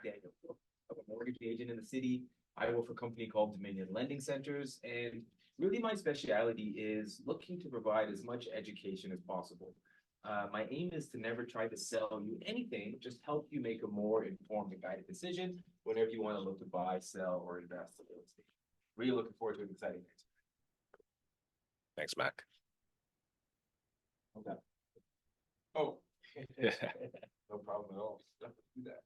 MacDaniel. I'm a mortgage agent in the city. I work for a company called Dominion Lending Centers, and really my specialty is looking to provide as much education as possible. My aim is to never try to sell you anything, just help you make a more informed and guided decision whenever you want to look to buy, sell, or invest in real estate. Really looking forward to an exciting next. Thanks, Mac. Okay. Oh, no problem at all. Do that.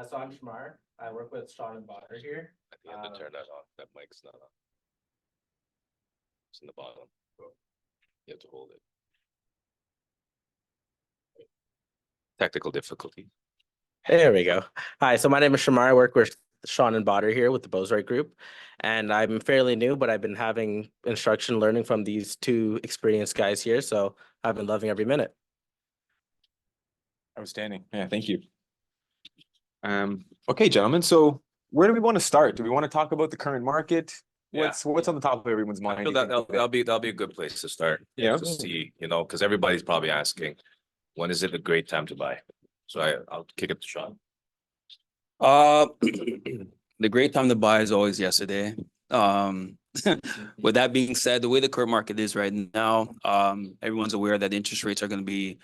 So I'm Shamar. I work with Sean and Bonner here. I think you have to turn that on. That mic's not on. It's in the bottom. You have to hold it. Technical difficulty. There we go. Hi, so my name is Shamar. I work with Sean and Bonner here with the Bozrite Group. And I'm fairly new, but I've been having instruction learning from these two experienced guys here. So I've been loving every minute. Outstanding. Yeah, thank you. Okay, gentlemen. So where do we want to start? Do we want to talk about the current market? What's on the top of everyone's mind? I feel that'll be a good place to start. Yeah. To see, because everybody's probably asking, when is it a great time to buy? So I'll kick it to Sean. The great time to buy is always yesterday. With that being said, the way the current market is right now, everyone's aware that interest rates are going to be,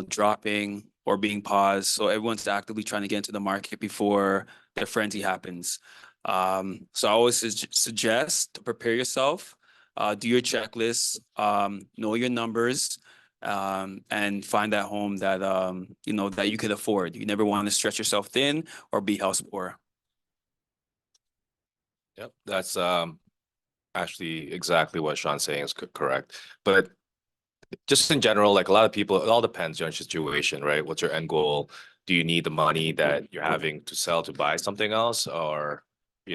dropping or being paused. So everyone's actively trying to get into the market before the frenzy happens. So I always suggest to prepare yourself, do your checklist, know your numbers, and find that home that that you could afford. You never want to stretch yourself thin or be house poor. Yep, that's actually exactly what Sean's saying is correct. But just in general, like a lot of people, it all depends on your situation, right? What's your end goal? Do you need the money that you're having to sell to buy something else, or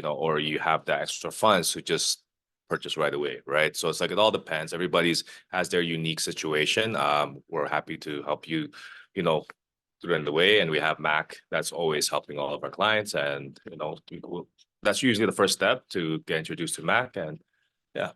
or you have the extra funds to just purchase right away, right? So it's like it all depends. Everybody's has their unique situation. We're happy to help you, through the way, and we have Mac that's always helping all of our clients, and that's usually the first step to get introduced to Mac, and yeah.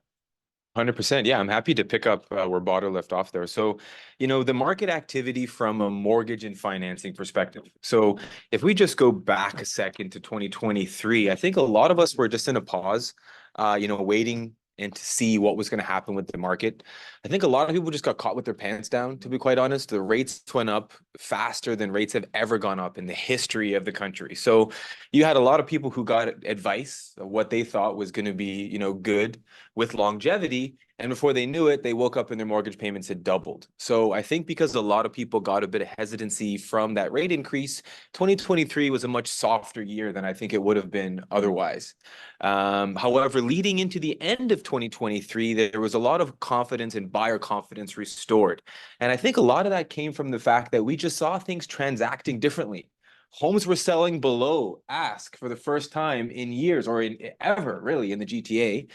100%. Yeah, I'm happy to pick up where Botter left off there. So, the market activity from a mortgage and financing perspective. So if we just go back a second to 2023, I think a lot of us were just in a pause, waiting and to see what was going to happen with the market. I think a lot of people just got caught with their pants down, to be quite honest. The rates went up faster than rates have ever gone up in the history of the country. So you had a lot of people who got advice of what they thought was going to be, good with longevity. And before they knew it, they woke up and their mortgage payments had doubled. So I think because a lot of people got a bit of hesitancy from that rate increase, 2023 was a much softer year than I think it would have been otherwise. However, leading into the end of 2023, there was a lot of confidence and buyer confidence restored. And I think a lot of that came from the fact that we just saw things transacting differently. Homes were selling below ask for the first time in years, or in ever really, in the GTA.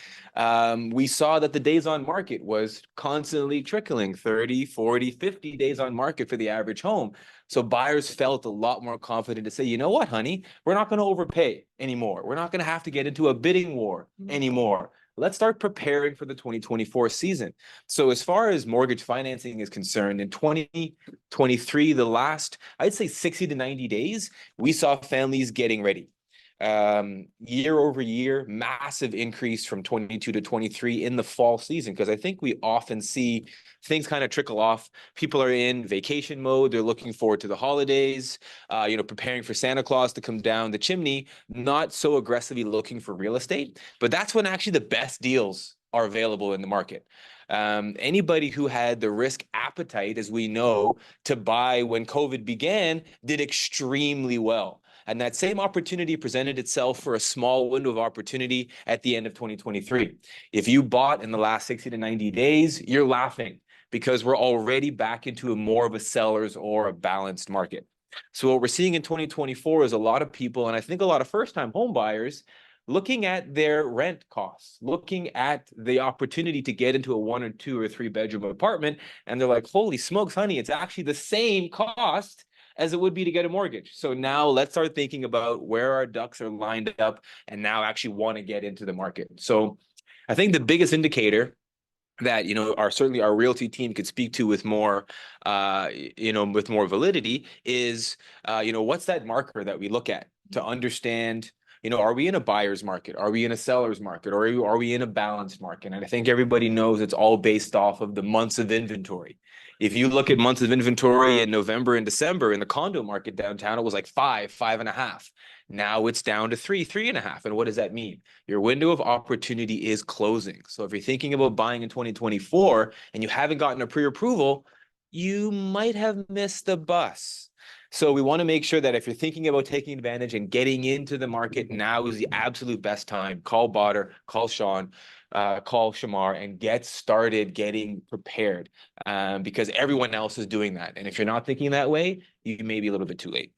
We saw that the days on market was constantly trickling, 30, 40, 50 days on market for the average home. So buyers felt a lot more confident to say, you know what, honey, we're not going to overpay anymore. We're not going to have to get into a bidding war anymore. Let's start preparing for the 2024 season. So as far as mortgage financing is concerned, in 2023, the last, I'd say 60 to 90 days, we saw families getting ready. Year over year, massive increase from 22 to 23 in the fall season, because I think we often see things kind of trickle off. People are in vacation mode. They're looking forward to the holidays, preparing for Santa Claus to come down the chimney, not so aggressively looking for real estate. But that's when actually the best deals are available in the market. Anybody who had the risk appetite, as we know, to buy when COVID began, did extremely well. And that same opportunity presented itself for a small window of opportunity at the end of 2023. If you bought in the last 60 to 90 days, you're laughing, because we're already back into a more of a seller's or a balanced market. So what we're seeing in 2024 is a lot of people, and I think a lot of first-time home buyers, looking at their rent costs, looking at the opportunity to get into a 1 or 2 or 3 bedroom apartment, and they're like, holy smokes, honey, it's actually the same cost as it would be to get a mortgage. So now let's start thinking about where our ducks are lined up and now actually want to get into the market. So I think the biggest indicator that, our certainly our realty team could speak to with more, with more validity is, what's that marker that we look at to understand, are we in a buyer's market? Are we in a seller's market? Or are we in a balanced market? And I think everybody knows it's all based off of the months of inventory. If you look at months of inventory in November and December in the condo market downtown, it was like 5.5. Now it's down to 3.5. And what does that mean? Your window of opportunity is closing. So if you're thinking about buying in 2024 and you haven't gotten a pre-approval, you might have missed the bus. So we want to make sure that if you're thinking about taking advantage and getting into the market, now is the absolute best time. Call Botter, call Sean, call Shamar, and get started getting prepared, because everyone else is doing that. And if you're not thinking that way, you may be a little bit too late.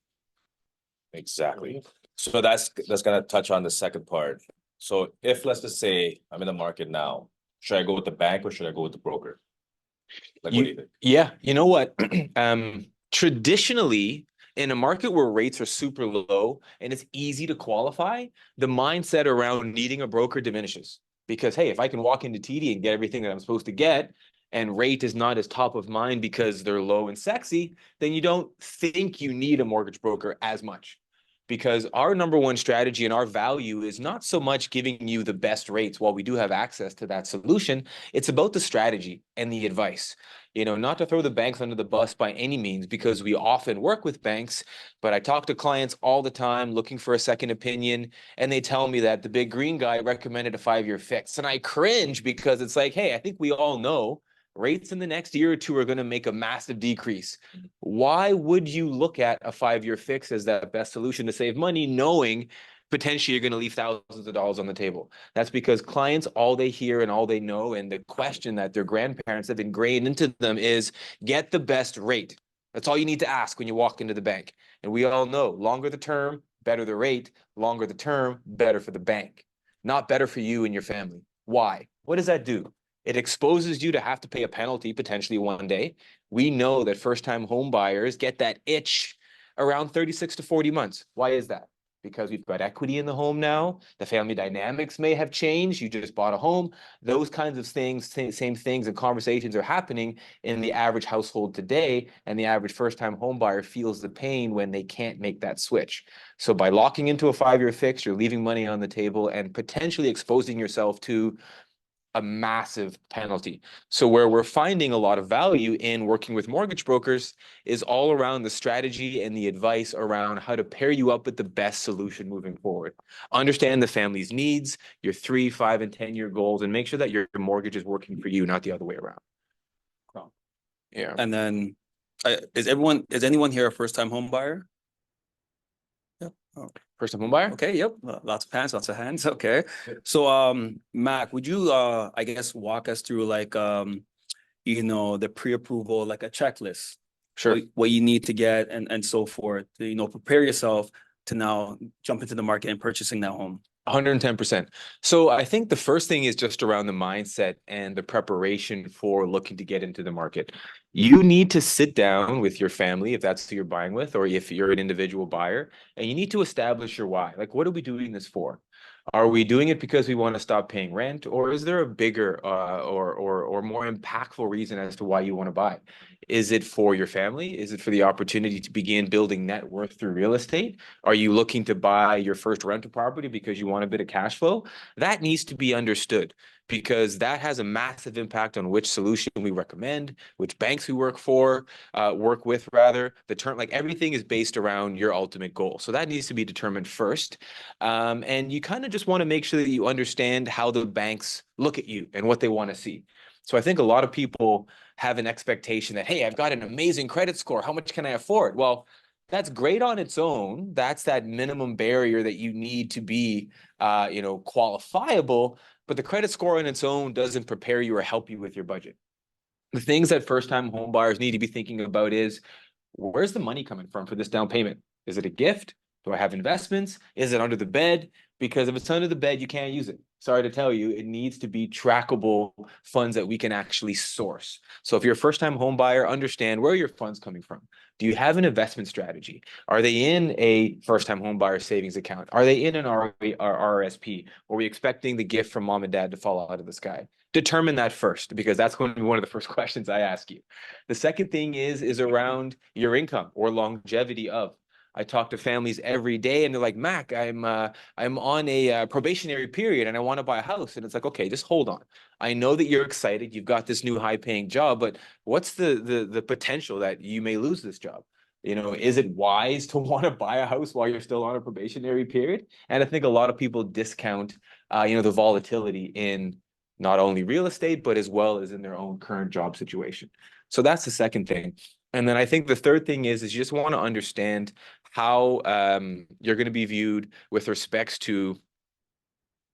Exactly. So that's gonna touch on the second part. So if, let's just say I'm in the market now, should I go with the bank or should I go with the broker? Like, what do you think? Yeah, you know what? Traditionally, in a market where rates are super low and it's easy to qualify, the mindset around needing a broker diminishes. Because, hey, if I can walk into TD and get everything that I'm supposed to get, and rate is not as top of mind because they're low and sexy, then you don't think you need a mortgage broker as much. Because our number one strategy and our value is not so much giving you the best rates while we do have access to that solution. It's about the strategy and the advice. Not to throw the banks under the bus by any means, because we often work with banks, but I talk to clients all the time looking for a second opinion, and they tell me that the big green guy recommended a 5-year fix. And I cringe because it's like, hey, I think we all know rates in the next year or two are going to make a massive decrease. Why would you look at a 5-year fix as that best solution to save money, knowing potentially you're going to leave thousands of dollars on the table? That's because clients, all they hear and all they know, and the question that their grandparents have ingrained into them is, get the best rate. That's all you need to ask when you walk into the bank. And we all know, longer the term, better the rate. Longer the term, better for the bank. Not better for you and your family. Why? What does that do? It exposes you to have to pay a penalty potentially one day. We know that first-time home buyers get that itch around 36 to 40 months. Why is that? Because we've got equity in the home now. The family dynamics may have changed. You just bought a home. Those kinds of things, same things and conversations are happening in the average household today. And the average first-time home buyer feels the pain when they can't make that switch. So by locking into a 5-year fix, you're leaving money on the table and potentially exposing yourself to a massive penalty. So where we're finding a lot of value in working with mortgage brokers is all around the strategy and the advice around how to pair you up with the best solution moving forward. Understand the family's needs, your 3, 5, and 10-year goals, and make sure that your mortgage is working for you, not the other way around. Yeah. And then, is anyone here a first-time home buyer? Yep. Oh. First-time home buyer? Okay, yep. Lots of hands, lots of hands. Okay. So, Mac, would you, I guess, walk us through like, the pre-approval, like a checklist? Sure. What you need to get and so forth, to, prepare yourself to now jump into the market and purchasing that home. 110%. So I think the first thing is just around the mindset and the preparation for looking to get into the market. You need to sit down with your family, if that's who you're buying with, or if you're an individual buyer, and you need to establish your why. Like, what are we doing this for? Are we doing it because we want to stop paying rent, or is there a bigger or more impactful reason as to why you want to buy? Is it for your family? Is it for the opportunity to begin building net worth through real estate? Are you looking to buy your first rental property because you want a bit of cash flow? That needs to be understood, because that has a massive impact on which solution we recommend, which banks we work with rather. The term, like, everything is based around your ultimate goal. So that needs to be determined first. And you kind of just want to make sure that you understand how the banks look at you and what they want to see. So I think a lot of people have an expectation that, hey, I've got an amazing credit score. How much can I afford? Well, that's great on its own. That's that minimum barrier that you need to be, qualifiable. But the credit score on its own doesn't prepare you or help you with your budget. The things that first-time home buyers need to be thinking about is, where's the money coming from for this down payment? Is it a gift? Do I have investments? Is it under the bed? Because if it's under the bed, you can't use it. Sorry to tell you, it needs to be trackable funds that we can actually source. So if you're a first-time home buyer, understand where are your funds coming from. Do you have an investment strategy? Are they in a first-time home buyer savings account? Are they in an RRSP? Or are we expecting the gift from mom and dad to fall out of the sky? Determine that first, because that's going to be one of the first questions I ask you. The second thing is around your income or longevity of. I talk to families every day and they're like, Mac, I'm on a probationary period and I want to buy a house. And it's like, okay, just hold on. I know that you're excited. You've got this new high paying job, but what's the potential that you may lose this job? You know, is it wise to want to buy a house while you're still on a probationary period? And I think a lot of people discount, the volatility in not only real estate, but as well as in their own current job situation. So that's the second thing. And then I think the third thing is you just want to understand how you're going to be viewed with respects to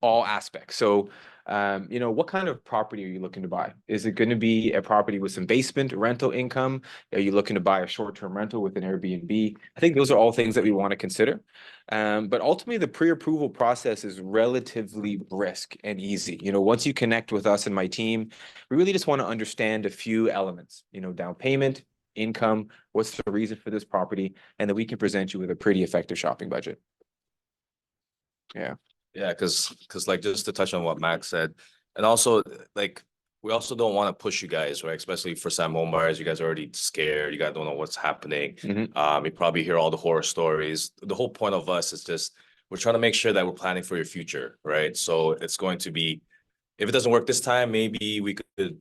all aspects. So, what kind of property are you looking to buy? Is it going to be a property with some basement rental income? Are you looking to buy a short-term rental with an Airbnb? I think those are all things that we want to consider. But ultimately, the pre-approval process is relatively brisk and easy. Once you connect with us and my team, we really just want to understand a few elements, down payment, income, what's the reason for this property, and then we can present you with a pretty effective shopping budget. Yeah. Yeah, because like just to touch on what Max said, and also like we also don't want to push you guys, right? Especially for some home buyers, you guys are already scared. You guys don't know what's happening. You probably hear all the horror stories. The whole point of us is just we're trying to make sure that we're planning for your future, right? So it's going to be, if it doesn't work this time, maybe we could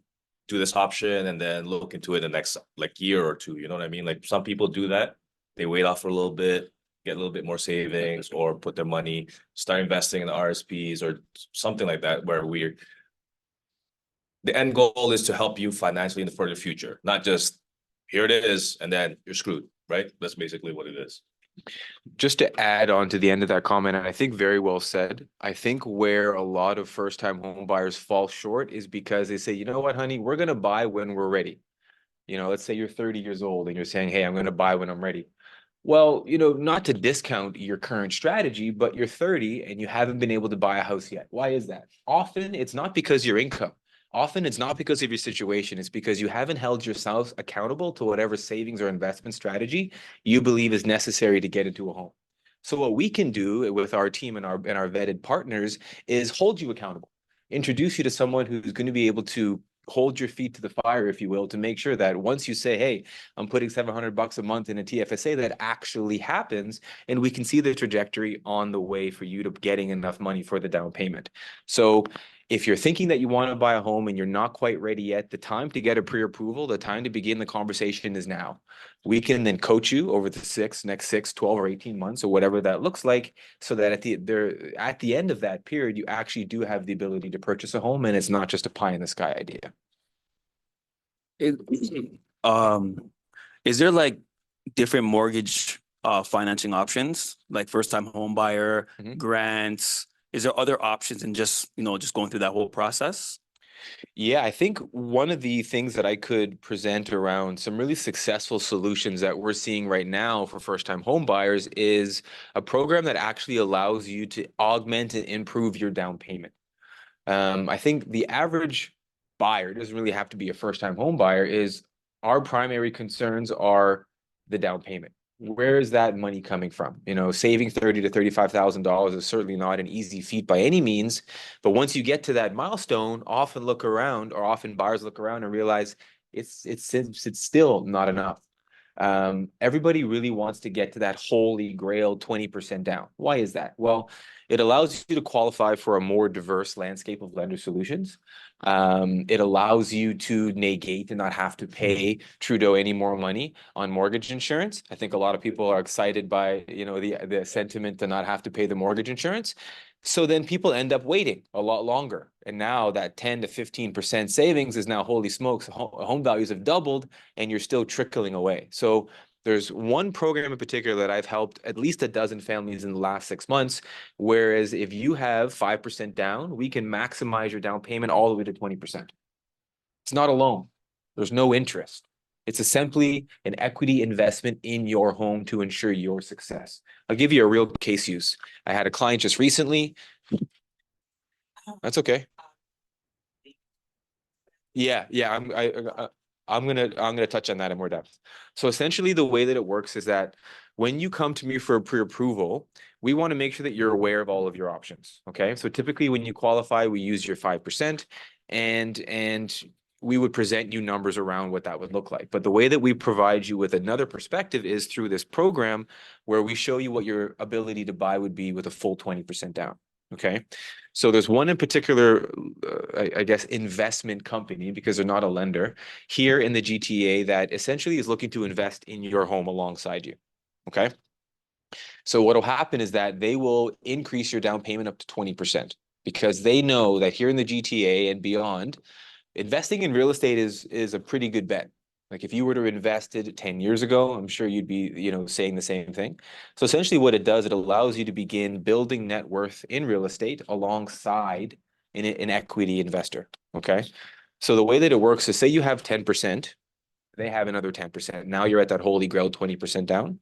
do this option and then look into it the next like year or two. You know what I mean? Like some people do that. They wait off for a little bit, get a little bit more savings, or put their money, start investing in the RSPs or something like that, where the end goal is to help you financially for the future, not just here it is and then you're screwed, right? That's basically what it is. Just to add on to the end of that comment, and I think very well said, I think where a lot of first-time home buyers fall short is because they say, you know what, honey, we're going to buy when we're ready. Let's say you're 30 years old and you're saying, hey, I'm going to buy when I'm ready. Well, not to discount your current strategy, but you're 30 and you haven't been able to buy a house yet. Why is that? Often it's not because your income. Often it's not because of your situation. It's because you haven't held yourself accountable to whatever savings or investment strategy you believe is necessary to get into a home. So what we can do with our team and our vetted partners is hold you accountable, introduce you to someone who's going to be able to hold your feet to the fire, if you will, to make sure that once you say, hey, I'm putting $700 a month in a TFSA, that actually happens. And we can see the trajectory on the way for you to getting enough money for the down payment. So if you're thinking that you want to buy a home and you're not quite ready yet, the time to get a pre-approval, the time to begin the conversation is now. We can then coach you over the next 6, 12, or 18 months, or whatever that looks like, so that at the end of that period, you actually do have the ability to purchase a home, and it's not just a pie in the sky idea. Is there like different mortgage financing options, like first-time home buyer, grants? Is there other options than just going through that whole process? Yeah, I think one of the things that I could present around some really successful solutions that we're seeing right now for first-time home buyers is a program that actually allows you to augment and improve your down payment. I think the average buyer doesn't really have to be a first-time home buyer. Is our primary concerns are the down payment. Where is that money coming from? Saving $30,000 to $35,000 is certainly not an easy feat by any means. But once you get to that milestone, often buyers look around and realize it's still not enough. Everybody really wants to get to that holy grail 20% down. Why is that? Well, it allows you to qualify for a more diverse landscape of lender solutions. It allows you to negate and not have to pay Trudeau any more money on mortgage insurance. I think a lot of people are excited by the sentiment to not have to pay the mortgage insurance. So then people end up waiting a lot longer. And now that 10 to 15% savings is now, holy smokes, home values have doubled and you're still trickling away. So there's one program in particular that I've helped at least a dozen families in the last 6 months, whereas if you have 5% down, we can maximize your down payment all the way to 20%. It's not a loan. There's no interest. It's simply an equity investment in your home to ensure your success. I'll give you a real case use. I had a client just recently. That's okay. Yeah, I'm gonna touch on that in more depth. So essentially, the way that it works is that when you come to me for a pre-approval, we want to make sure that you're aware of all of your options. Okay, so typically when you qualify, we use your 5%, and we would present you numbers around what that would look like. But the way that we provide you with another perspective is through this program where we show you what your ability to buy would be with a full 20% down. Okay. So there's one in particular, I guess, investment company, because they're not a lender here in the GTA, that essentially is looking to invest in your home alongside you. Okay. So what will happen is that they will increase your down payment up to 20%, because they know that here in the GTA and beyond, investing in real estate is a pretty good bet. Like if you were to invest it 10 years ago, I'm sure you'd be, saying the same thing. So essentially what it does, it allows you to begin building net worth in real estate alongside an equity investor. Okay. So the way that it works is, say you have 10%, they have another 10%. Now you're at that holy grail 20% down.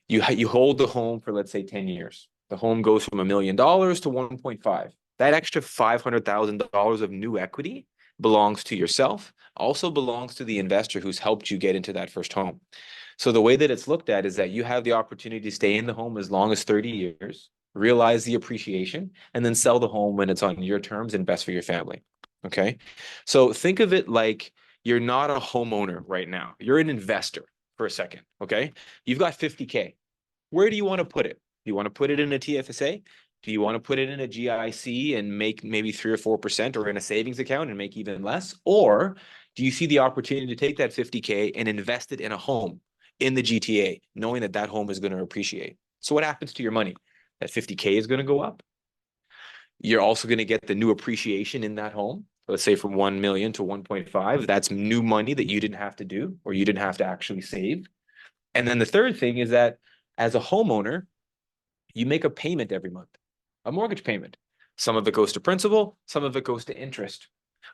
You hold the home for, let's say, 10 years. The home goes from $1 million to 1.5. That extra $500,000 of new equity belongs to yourself, also belongs to the investor who's helped you get into that first home. So the way that it's looked at is that you have the opportunity to stay in the home as long as 30 years, realize the appreciation, and then sell the home when it's on your terms and best for your family. Okay. So think of it like you're not a homeowner right now. You're an investor for a second. Okay. You've got 50K. Where do you want to put it? Do you want to put it in a TFSA? Do you want to put it in a GIC and make maybe 3 or 4%, or in a savings account and make even less? Or do you see the opportunity to take that 50K and invest it in a home in the GTA, knowing that that home is going to appreciate? So what happens to your money? That 50K is going to go up. You're also going to get the new appreciation in that home. Let's say from 1 million to 1.5. That's new money that you didn't have to do, or you didn't have to actually save. And then the third thing is that as a homeowner, you make a payment every month, a mortgage payment. Some of it goes to principal, some of it goes to interest.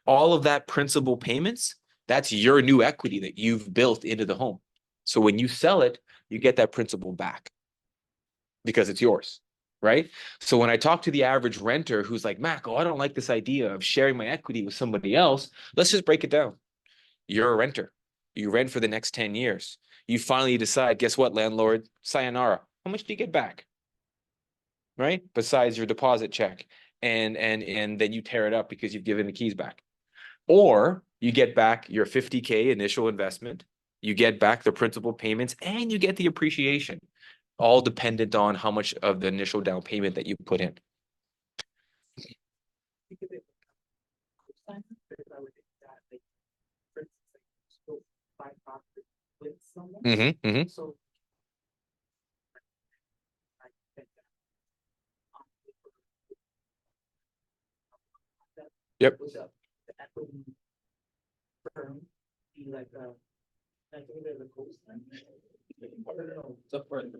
All of that principal payments, that's your new equity that you've built into the home. So when you sell it, you get that principal back because it's yours, right? So when I talk to the average renter who's like, Mac, I don't like this idea of sharing my equity with somebody else, let's just break it down. You're a renter. You rent for the next 10 years. You finally decide, guess what, landlord? Sayonara. How much do you get back? Right? Besides your deposit check. And then you tear it up because you've given the keys back. Or you get back your 50K initial investment. You get back the principal payments, and you get the appreciation, all dependent on how much of the initial down payment that you put in. So yep.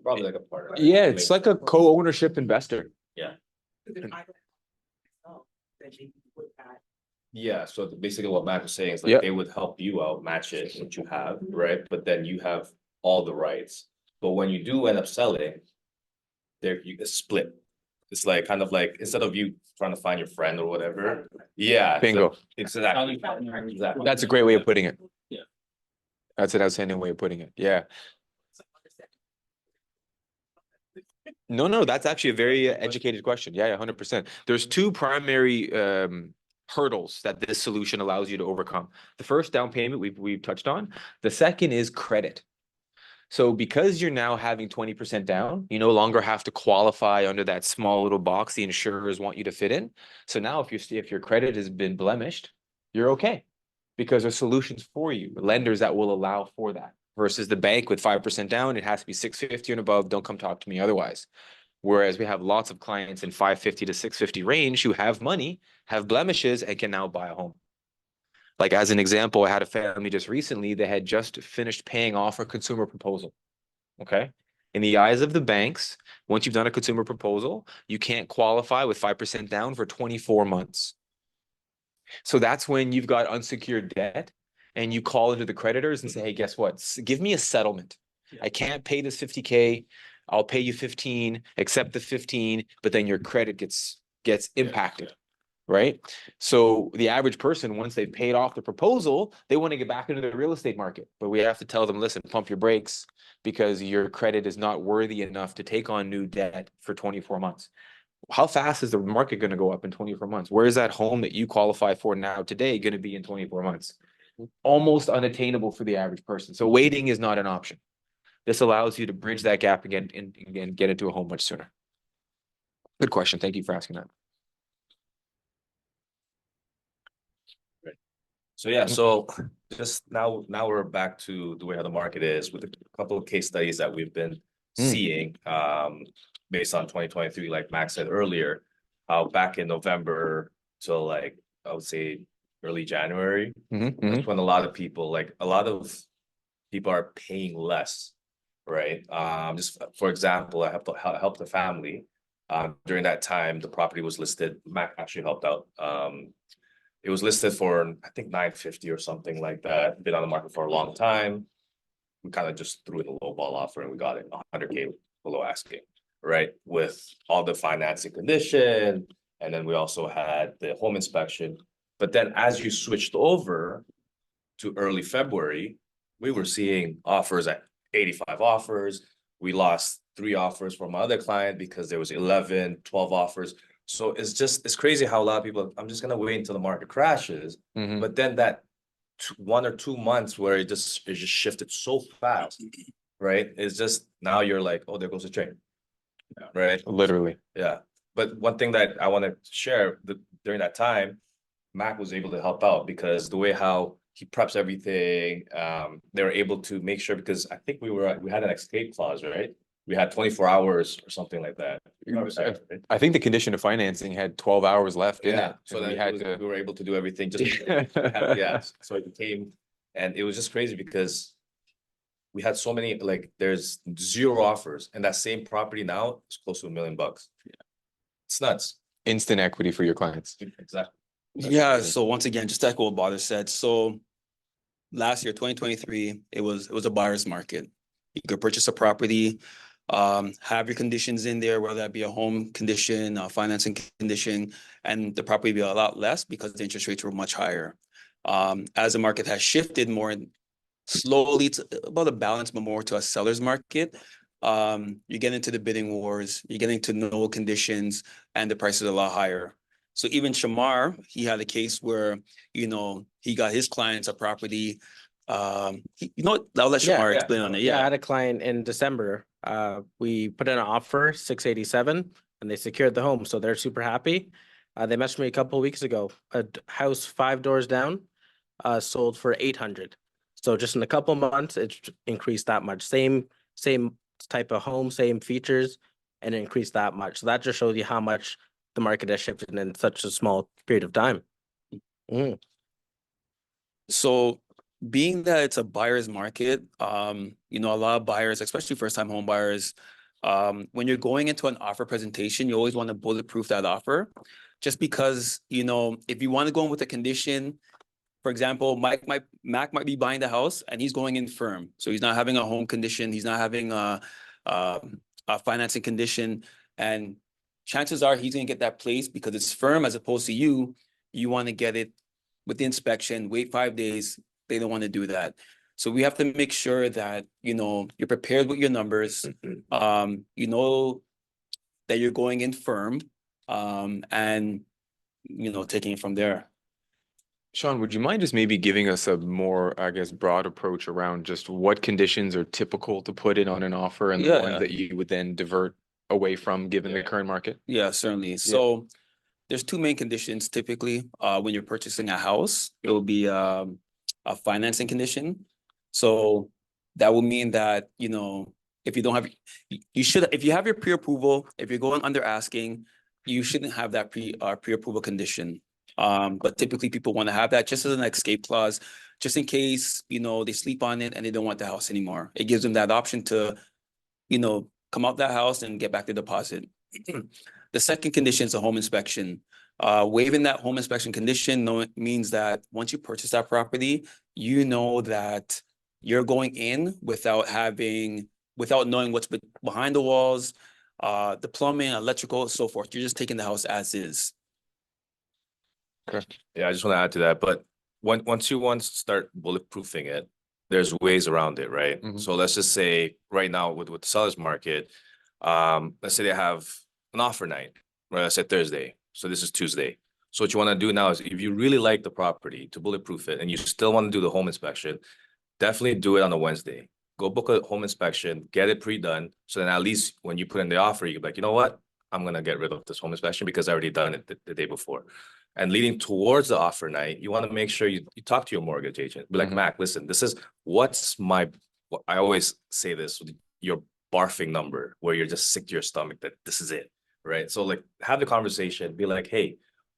Probably like a part of it. Yeah, it's like a co-ownership investor. Yeah. Yeah, so basically what Matt was saying is like, Yep. they would help you out, match it, what you have, right? But then you have all the rights. But when you do end up selling, it's split. It's like kind of like, instead of you trying to find your friend or whatever. Yeah. Bingo. Exactly. That's a great way of putting it. Yeah. That's an outstanding way of putting it. Yeah. No, that's actually a very educated question. Yeah, 100%. There's two primary hurdles that this solution allows you to overcome. The first, down payment, we've touched on. The second is credit. So because you're now having 20% down, you no longer have to qualify under that small little box the insurers want you to fit in. So now if your credit has been blemished, you're okay, because there's solutions for you, lenders that will allow for that. Versus the bank with 5% down, it has to be 650 and above. Don't come talk to me otherwise. Whereas we have lots of clients in 550 to 650 range who have money, have blemishes, and can now buy a home. Like as an example, I had a family just recently that had just finished paying off a consumer proposal. Okay. In the eyes of the banks, once you've done a consumer proposal, you can't qualify with 5% down for 24 months. So that's when you've got unsecured debt and you call into the creditors and say, hey, guess what? Give me a settlement. I can't pay this 50K. I'll pay you 15, accept the 15, but then your credit gets impacted. Right? So the average person, once they've paid off the proposal, they want to get back into the real estate market. But we have to tell them, listen, pump your brakes because your credit is not worthy enough to take on new debt for 24 months. How fast is the market going to go up in 24 months? Where is that home that you qualify for now today going to be in 24 months? Almost unattainable for the average person. So waiting is not an option. This allows you to bridge that gap again and get into a home much sooner. Good question. Thank you for asking that. So yeah, so just now we're back to the way how the market is with a couple of case studies that we've been seeing based on 2023, like Max said earlier, back in November till like I would say early January, that's when a lot of people are paying less, right? Just for example, I helped a family. During that time, the property was listed. Mac actually helped out. It was listed for, I think, 950 or something like that. Been on the market for a long time. We kind of just threw in a low ball offer and we got it 100K below asking, right? With all the financing condition. And then we also had the home inspection. But then as you switched over to early February, we were seeing offers at 85 offers. We lost 3 offers from my other client because there was 11, 12 offers. So it's crazy how a lot of people, I'm just going to wait until the market crashes. But then that 1 or 2 months where it just shifted so fast, right? It's just now you're like, oh, there goes the train, right? Literally. Yeah. But one thing that I want to share during that time, Mac was able to help out because the way how he preps everything, they were able to make sure, because I think we had an escape clause, right? We had 24 hours or something like that. I think the condition of financing had 12 hours left in it. So then we were able to do everything just so it became, and it was just crazy because we had so many, like there's 0 offers and that same property now is close to $1 million. It's nuts. Instant equity for your clients. Exactly. Yeah, so once again, just to echo what Bader said. So last year, 2023, it was a buyer's market. You could purchase a property, have your conditions in there, whether that be a home condition, a financing condition, and the property be a lot less because the interest rates were much higher. As the market has shifted more slowly to about a balance, but more to a seller's market, you get into the bidding wars, you're getting to know conditions, and the price is a lot higher. So even Shamar, he had a case where, he got his clients a property. I'll let Shamar explain on it. Yeah, I had a client in December. We put in an offer, 687, and they secured the home. So they're super happy. They messaged me a couple of weeks ago. A house 5 doors down, sold for 800. So just in a couple of months, it's increased that much. Same type of home, same features, and it increased that much. So that just shows you how much the market has shifted in such a small period of time. So being that it's a buyer's market, a lot of buyers, especially first-time home buyers, when you're going into an offer presentation, you always want to bulletproof that offer. Just because, if you want to go in with a condition, for example, Mac might be buying the house and he's going in firm. So he's not having a home condition. He's not having a financing condition. And chances are he's going to get that place because it's firm, as opposed to you want to get it with the inspection, wait 5 days. They don't want to do that. So we have to make sure that, you're prepared with your numbers, that you're going in firm, and, taking it from there. Sean, would you mind just maybe giving us a more, I guess, broad approach around just what conditions are typical to put in on an offer and the ones that you would then divert away from given the current market? Yeah, certainly. So there's 2 main conditions typically when you're purchasing a house. It will be a financing condition. So that will mean that, if you don't have, if you have your pre-approval, if you're going under asking, you shouldn't have that pre-approval condition. But typically people want to have that just as an escape clause, just in case, they sleep on it and they don't want the house anymore. It gives them that option to, come out that house and get back the deposit. The second condition is a home inspection. Waiving that home inspection condition means that once you purchase that property, you know that you're going in without knowing what's behind the walls, the plumbing, electrical, so forth. You're just taking the house as is. Yeah, I just want to add to that, but once you start bulletproofing it, there's ways around it, right? Mhm. So let's just say right now with the seller's market, let's say they have an offer night, right? Let's say Thursday. So this is Tuesday. So what you want to do now is if you really like the property to bulletproof it and you still want to do the home inspection, definitely do it on a Wednesday. Go book a home inspection, get it pre-done. So then at least when you put in the offer, you can be like, you know what? I'm gonna get rid of this home inspection because I already done it the day before. And leading towards the offer night, you want to make sure you talk to your mortgage agent. Be like, Mhm. Mac, listen, this is I always say this, your barfing number where you're just sick to your stomach that this is it, right? So like have the conversation, be like, hey,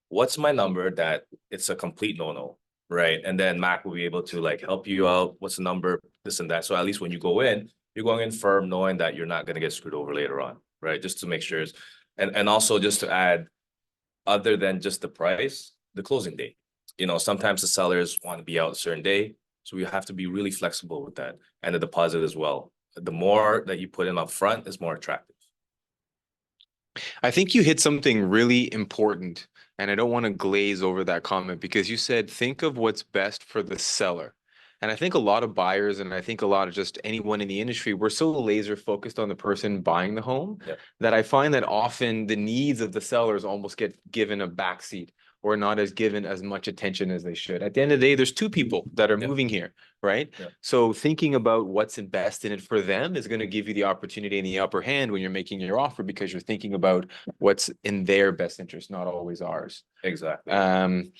what's my number that it's a complete no-no, right? And then Mac will be able to like help you out. What's the number, this and that. So at least when you go in, you're going in firm knowing that you're not going to get screwed over later on, right? Just to make sure. And also just to add, other than just the price, the closing date. You know, sometimes the sellers want to be out a certain day. So we have to be really flexible with that. And the deposit as well. The more that you put in up front is more attractive. I think you hit something really important, and I don't want to glaze over that comment because you said, think of what's best for the seller. And I think a lot of buyers, and I think a lot of just anyone in the industry, we're so laser focused on the person buying the home that I find that often the needs of the sellers almost get given a backseat or not as given as much attention as they should. At the end of the day, there's two people that are moving here, right? So thinking about what's best in it for them is going to give you the opportunity and the upper hand when you're making your offer because you're thinking about what's in their best interest, not always ours. Exactly. And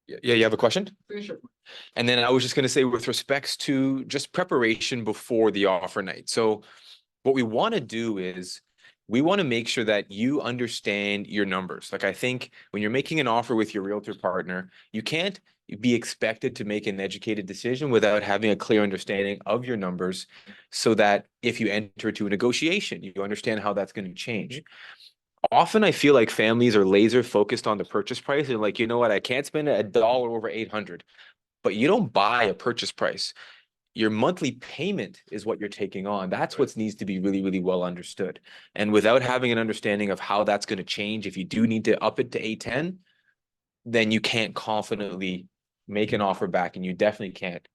yeah, you have a question? Sure. And then I was just going to say with respects to just preparation before the offer night. So what we want to do is we want to make sure that you understand your numbers. Like I think when you're making an offer with your realtor partner, you can't be expected to make an educated decision without having a clear understanding of your numbers so that if you enter into a negotiation, you understand how that's going to change. Often I feel like families are laser focused on the purchase price and like, you know what, I can't spend $1 over 800, but you don't buy a purchase price. Your monthly payment is what you're taking on. That's what needs to be really, really well understood. And without having an understanding of how that's going to change, if you do need to up it to 810, then you can't confidently make an offer back, and you definitely can't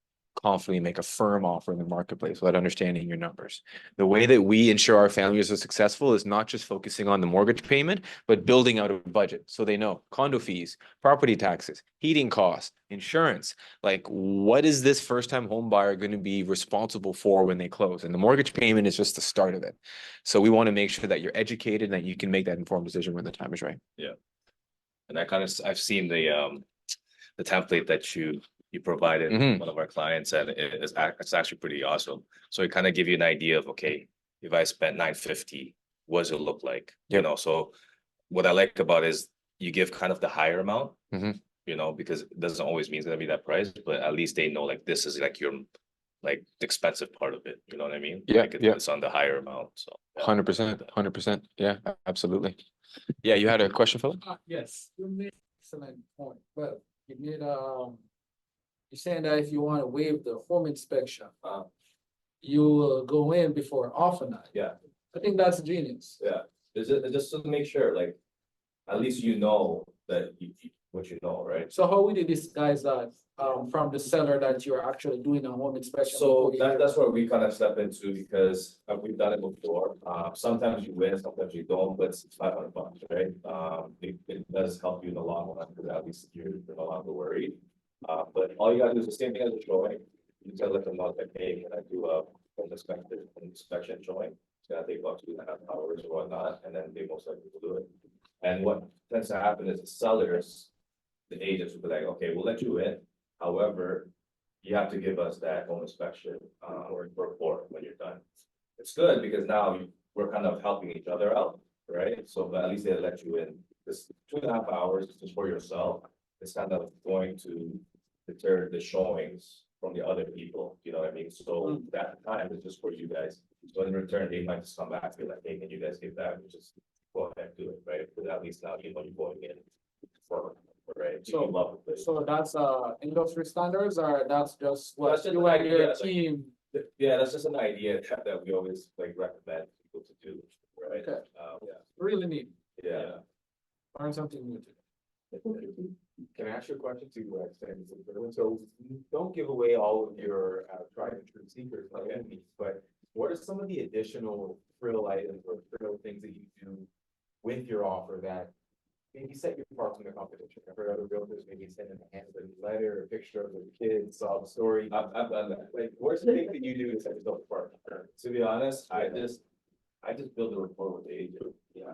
confidently make a firm offer in the marketplace without understanding your numbers. The way that we ensure our families are successful is not just focusing on the mortgage payment, but building out a budget so they know condo fees, property taxes, heating costs, insurance. Like, what is this first-time home buyer going to be responsible for when they close? And the mortgage payment is just the start of it. So we want to make sure that you're educated and that you can make that informed decision when the time is right. Yeah. And I've seen the template that you provided one of our clients, and it's actually pretty awesome. So it kind of give you an idea of, okay, if I spent $950, what does it look like? You know, so what I like about it is you give kind of the higher amount, you know, because it doesn't always mean it's gonna be that price, but at least they know like this is like your like the expensive part of it. You know what I mean? Yeah, like yeah. It's on the higher amount. So 100%, 100%. Yeah, absolutely. Yeah, you had a question, Philip? Yes, you made excellent point. Well, you made you're saying that if you want to waive the home inspection, you will go in before offer night. Yeah. I think that's genius. Yeah, it's just to make sure, like, at least you know that what you know, right? So how would you disguise that from the seller that you're actually doing a home inspection? So before you- that's where we kind of step into because we've done it before. Sometimes you win, sometimes you don't, but it's $500, right? It does help you in the long run because at least you're no longer worried. But all you gotta do is the same thing as a showing. You just gotta let them know that, hey, can I do a home inspection showing? It's gonna take about 2.5 hours or whatnot, and then they most likely will do it. And what tends to happen is the sellers, the agents will be like, okay, we'll let you in. However, you have to give us that home inspection or report when you're done. It's good because now we're kind of helping each other out, right? So but at least they let you in. This 2.5 hours just for yourself. It's kind of going to deter the showings from the other people, you know what I mean? So that time is just for you guys. So in return, they might just come back and be like, hey, can you guys give that? We just go ahead and do it, right? Because at least now you know you're going in for, right? So- You love the place. So that's industry standards, or that's just Well, what that's just you an and idea, your like- team? Yeah, that's just an idea that we always like recommend people to do, right? Okay. Yeah, Really neat, yeah. learn something new today. Can I ask you a question too, so don't give away all of your tried and true secrets by any means, but what are some of the additional frill items or frill things that you do with your offer that maybe set you apart from the competition? I've heard other realtors maybe send in a handwritten letter, a picture of their kids, solve a story. I've done that. Like, what's the thing that you do to set yourself apart? To be honest, I just build a rapport with the agent, yeah.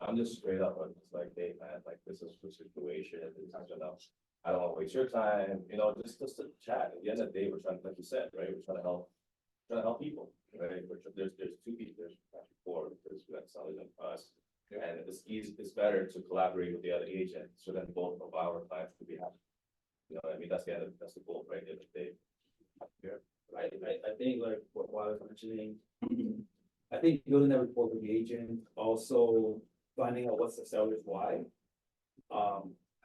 I'm just straight up, I'm just like, hey, man, like, this is the situation, this is enough. I don't wanna waste your time, you know, just to chat. At the end of the day, we're trying, like you said, right, we're trying to help people, right? There's two people, there's actually four, there's sellers and us. And it's better to collaborate with the other agent, so then both of our clients could be happy. You know what I mean? That's the goal, right? If they. I think like what I was mentioning, I think building that rapport with the agent, also finding out what's the seller's why.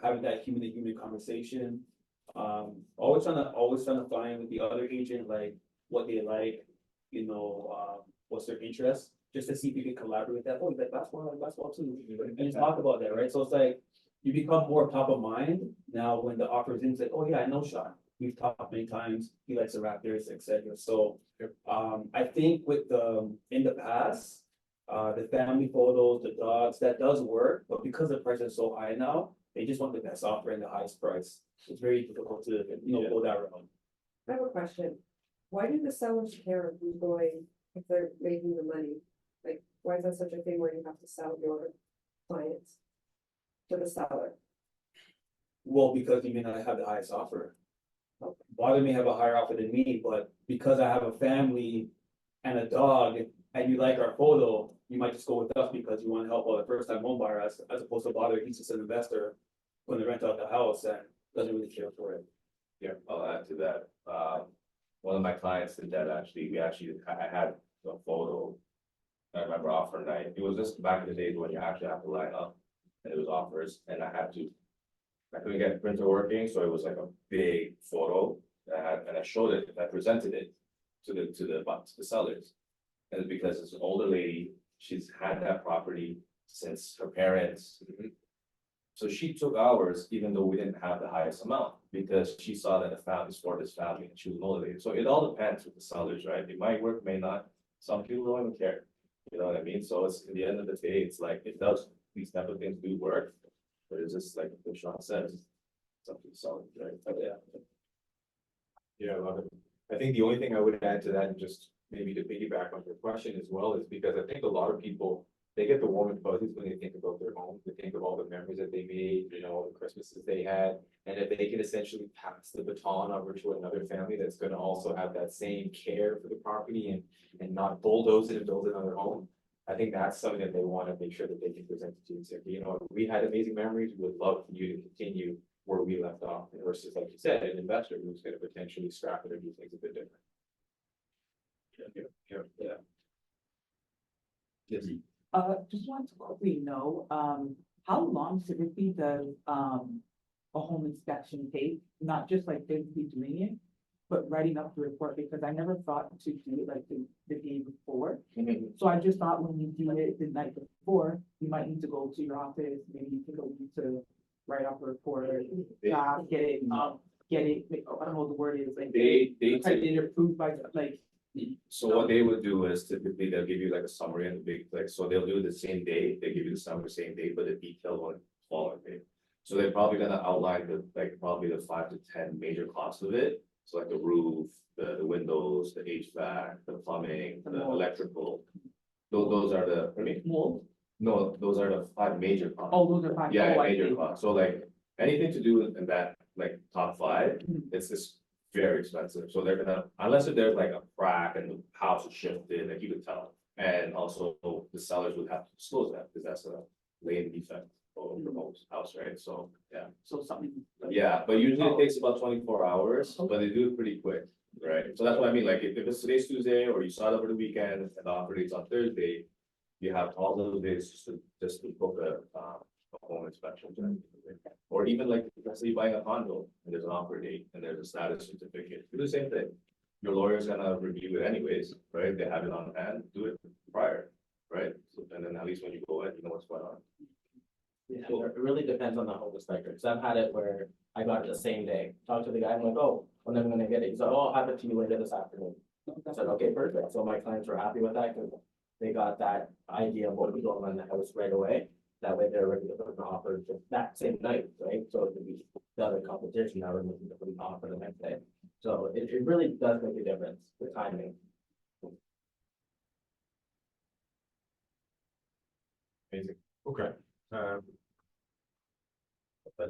Having that human to human conversation, always trying to find with the other agent, like what they like, you know, what's their interest, just to see if you can collaborate with that. Oh, like basketball too, and just talk about that, right? So it's like, you become more top of mind now when the offer is in, it's like, oh yeah, I know Sean. We've talked many times, he likes the Raptors, etc. So, I think with in the past, the family photos, the dogs, that does work, but because the price is so high now, they just want the best offer and the highest price. It's very difficult to, go that route. I have a question. Why do the sellers care who's going, if they're making the money? Like, why is that such a thing where you have to sell your clients to the seller? Well, because you may not have the highest offer. Bother may have a higher offer than me, but because I have a family and a dog and you like our photo, you might just go with us because you want to help out the first time home buyer as opposed to bother, he's just an investor when they rent out the house and doesn't really care for it. Yeah, I'll add to that. One of my clients did that actually. I had a photo. I remember offer night. It was just back in the days when you actually have to line up and it was offers and I couldn't get the printer working, so it was like a big photo that I showed it, I presented it to the sellers. And it's because it's an older lady, she's had that property since her parents. So she took ours, even though we didn't have the highest amount, because she saw that the family support this family and she was motivated. So it all depends with the sellers, right? It might work, may not. Some people don't even care. You know what I mean? So it's, at the end of the day, it's like, it does, these type of things do work. But it's just like what Sean says, something solid, right? But yeah. Yeah, I love it. I think the only thing I would add to that, and just maybe to piggyback on your question as well, is because I think a lot of people, they get the warm and fuzzies when they think about their home, they think of all the memories that they made, the Christmases they had. And if they can essentially pass the baton over to another family that's gonna also have that same care for the property and not bulldoze it and build another home. I think that's something that they want to make sure that they can present to you. So, we had amazing memories. We would love for you to continue where we left off versus, like you said, an investor who's going to potentially scrap it or do things a bit different. Yeah. Yes. Just want to quickly know, how long typically does, a home inspection take? Not just like physically doing it, but writing up the report, because I never thought to do it like the day before. So I just thought when you do it the night before, you might need to go to your office, maybe you can go to write up a report, get it, I don't know what the word is, like. They approved by, like. So what they would do is typically they'll give you like a summary and a big, like, so they'll do it the same day, they give you the summary same day, but the detail on following day. So they're probably gonna outline probably the 5 to 10 major costs of it. So like the roof, the windows, the HVAC, the plumbing, the electrical. Those are the, Mold? no, those are the 5 major costs. Oh, those are fine. Yeah, Oh, I major see. costs. So like anything to do in that like top 5, Mhm. it's just very expensive. So they're gonna, unless if there's like a crack and the house is shifted, like you could tell. And also the sellers would have to disclose that because that's a latent defect or of your house, right? So, yeah. So something. Yeah, but usually it takes about 24 hours, but they do it pretty quick, right? So that's what I mean, like, if it's today's Tuesday, or you saw it over the weekend, and the offer date's on Thursday, you have all those days just to book a home inspection. Or even like, let's say you're buying a condo, and there's an offer date, and there's a status certificate, do the same thing. Your lawyer's gonna review it anyways, right? They have it on hand, do it prior, right? So, and then at least when you go in, you know what's going on. Yeah, it really depends on the home inspector, because I've had it where I got it the same day, talked to the guy, I'm like, oh, when am I gonna get it? He's like, oh, I'll have it to you later this afternoon. I said, okay, perfect, so my clients were happy with that, because they got that idea of what was going on in the house right away. That way they're ready to put an offer just that same night, right? So it could be the other competition that we're looking to put an offer the next day. So it really does make a difference, the timing. Amazing, okay. I've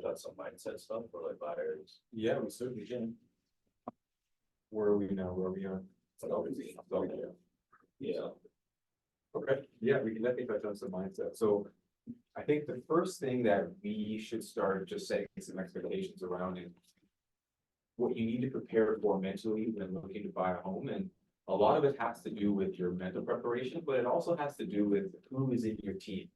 got some mindset stuff for like buyers. Yeah, we certainly can. Where are we now? Where are we on? Yeah. Okay, yeah, we can definitely touch on some mindset. So I think the first thing that we should start just setting some expectations around is what you need to prepare for mentally when looking to buy a home. And a lot of it has to do with your mental preparation, but it also has to do with who is in your team.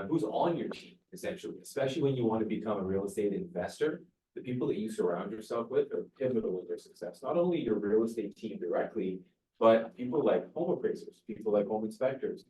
Who's on your team, essentially, especially when you want to become a real estate investor. The people that you surround yourself with are pivotal in your success. Not only your real estate team directly, but people like home appraisers, people like home inspectors,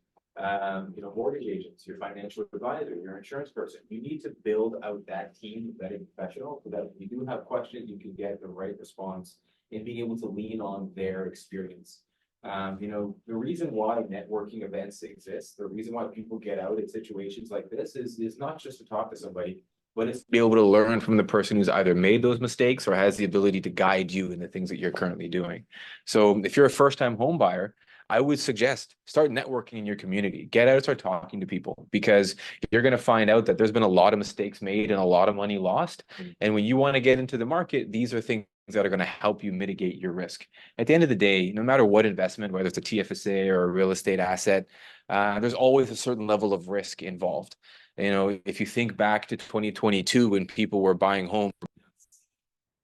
mortgage agents, your financial advisor, your insurance person. You need to build out that team of vetting professionals so that if you do have questions, you can get the right response and being able to lean on their experience. The reason why networking events exist, the reason why people get out in situations like this is not just to talk to somebody, but it's to Be able to learn from the person who's either made those mistakes or has the ability to guide you in the things that you're currently doing. So if you're a first-time home buyer, I would suggest start networking in your community. Get out and start talking to people, because you're going to find out that there's been a lot of mistakes made and a lot of money lost. And when you want to get into the market, these are things that are going to help you mitigate your risk. At the end of the day, no matter what investment, whether it's a TFSA or a real estate asset, there's always a certain level of risk involved. If you think back to 2022 when people were buying homes,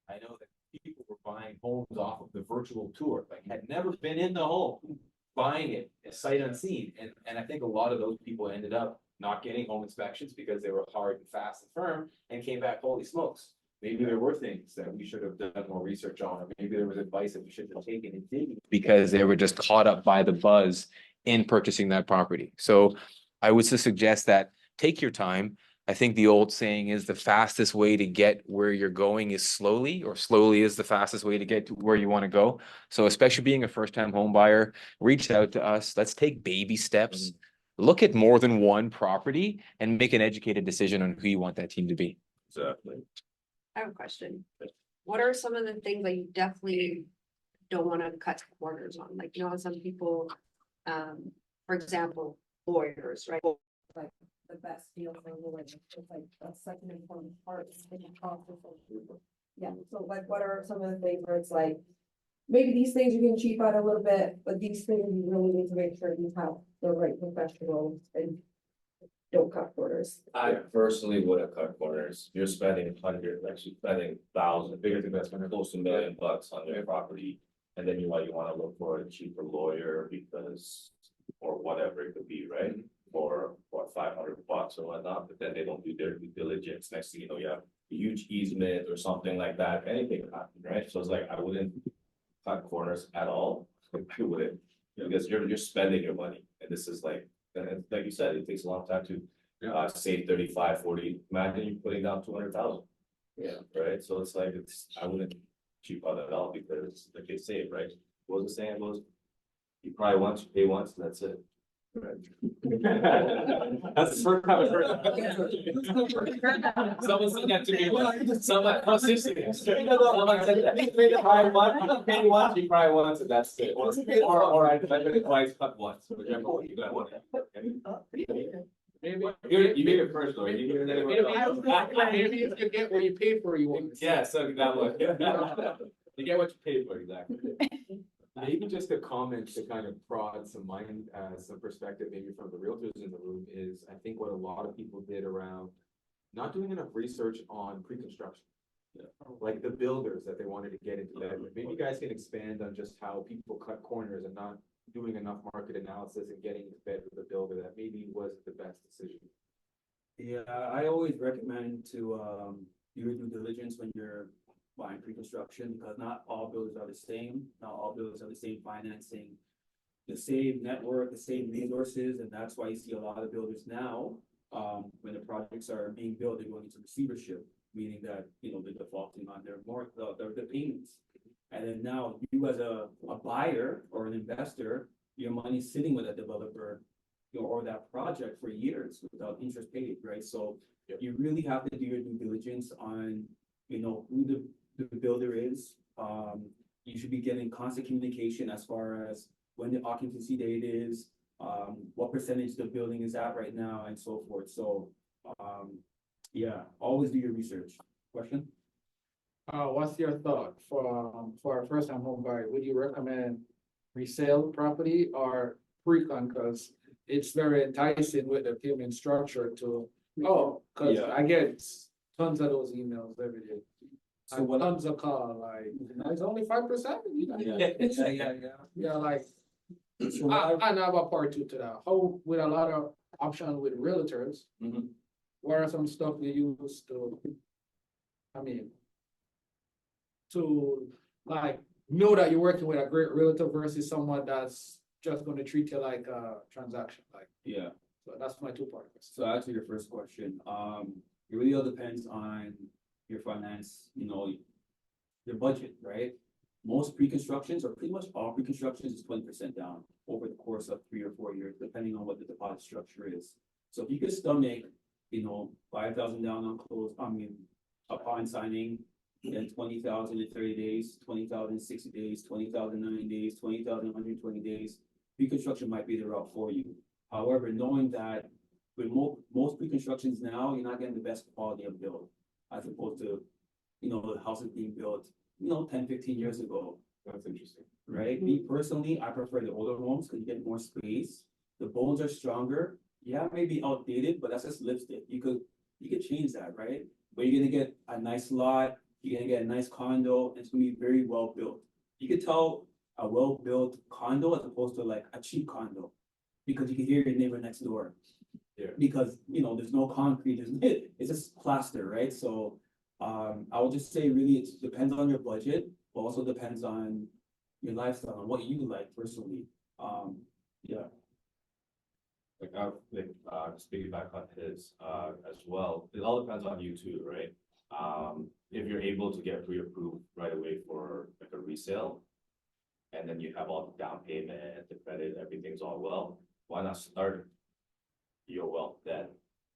I know that people were buying homes off of the virtual tour, like had never been in the home, buying it sight unseen. And I think a lot of those people ended up not getting home inspections because they were hard and fast and firm and came back, holy smokes. Maybe there were things that we should have done more research on, or maybe there was advice that we should have taken and didn't, because they were just caught up by the buzz in purchasing that property. So I would suggest that take your time. I think the old saying is the fastest way to get where you're going is slowly, or slowly is the fastest way to get to where you want to go. So especially being a first-time home buyer, reach out to us. Let's take baby steps. Look at more than one property and make an educated decision on who you want that team to be. Exactly. I have a question. What are some of the things that you definitely don't want to cut corners on? Like, some people, for example, lawyers, right? Like the best deal for lawyers. It's like that's such an important part in the process of people. Yeah. So like, what are some of the things where it's like, maybe these things you can cheap out a little bit, but these things you really need to make sure you have the right professionals and don't cut corners. I personally wouldn't cut corners. You're spending hundreds, actually spending thousands, biggest investment, close to $1 million on your property. And then you want to look for a cheaper lawyer because, or whatever it could be, right? For what, $500 or whatnot, but then they don't do their due diligence. Next thing you know, you have a huge easement or something like that. Anything could happen, right? So it's like, I wouldn't cut corners at all. I wouldn't, because you're spending your money, and this is like. And like you said, it takes a long time to save 35, 40. Imagine you putting down 200,000. Yeah, right. So it's like I wouldn't cheap out at all, because like they say, right? What was the saying? You probably once, you pay once, and that's it. Right. That's the first time I've heard that. Someone said that to me. Someone seriously. Someone said that. You pay once, you cry once, and that's it. Or I pay twice, cut once. Whichever one you got one. Maybe you made it first, though. Maybe you can get what you pay for. You want. Yeah, so that one. You get what you pay for, exactly. Maybe just a comment to kind of prod some mind, some perspective, maybe from the realtors in the room is, I think what a lot of people did around not doing enough research on pre-construction. Like the builders that they wanted to get into that. Maybe you guys can expand on just how people cut corners and not doing enough market analysis and getting into bed with a builder that maybe wasn't the best decision. Yeah, I always recommend to do your due diligence when you're buying pre-construction, because not all builders are the same. Not all builders have the same financing, the same network, the same resources, and that's why you see a lot of builders now, when the projects are being built, they're going into receivership, meaning that, you know, they're defaulting on their payments. And then now you as a buyer or an investor, your money's sitting with a developer, you know, or that project for years without interest paid, right? So you really have to do your due diligence on, you know, who the builder is. You should be getting constant communication as far as when the occupancy date is, what percentage the building is at right now, and so forth. So, yeah, always do your research. Question? What's your thought for a first-time home buyer? Would you recommend resale property or pre-con? Because it's very enticing with the payment structure to, because Yeah. I get tons of those emails every day. So what- Tons of call, like, it's only 5%? Yeah, like, So what I- and I have a part two to that. How, with a lot of options with realtors, Mhm. what are some stuff you use to, I mean, to like know that you're working with a great realtor versus someone that's just gonna treat you like a transaction, like, Yeah. so that's my two-part question. So answer your first question, it really all depends on your finance, you know, your budget, right? Most pre-constructions, or pretty much all pre-constructions, is 20% down over the course of 3 or 4 years, depending on what the deposit structure is. So if you could stomach, you know, 5,000 down on close, upon signing, then 20,000 in 30 days, 20,000 in 60 days, 20,000 in 90 days, 20,000 in 120 days, pre-construction might be the route for you. However, knowing that with most pre-constructions now, you're not getting the best quality of build, as opposed to, you know, the houses being built, you know, 10, 15 years ago. That's interesting. Right? Me personally, I prefer the older homes because you get more space. The bones are stronger. Yeah, it may be outdated, but that's just lipstick. You could change that, right? But you're gonna get a nice lot, you're gonna get a nice condo, and it's gonna be very well built. You could tell a well-built condo as opposed to like a cheap condo, because you can hear your neighbor next door. Yeah. Because, you know, there's no concrete, it's just plaster, right? So I would just say really it depends on your budget, but also depends on your lifestyle and what you like personally. Yeah. Just piggyback on his, as well, it all depends on you too, right? If you're able to get pre-approved right away for like a resale, and then you have all the down payment, the credit, everything's all well, why not start your wealth then,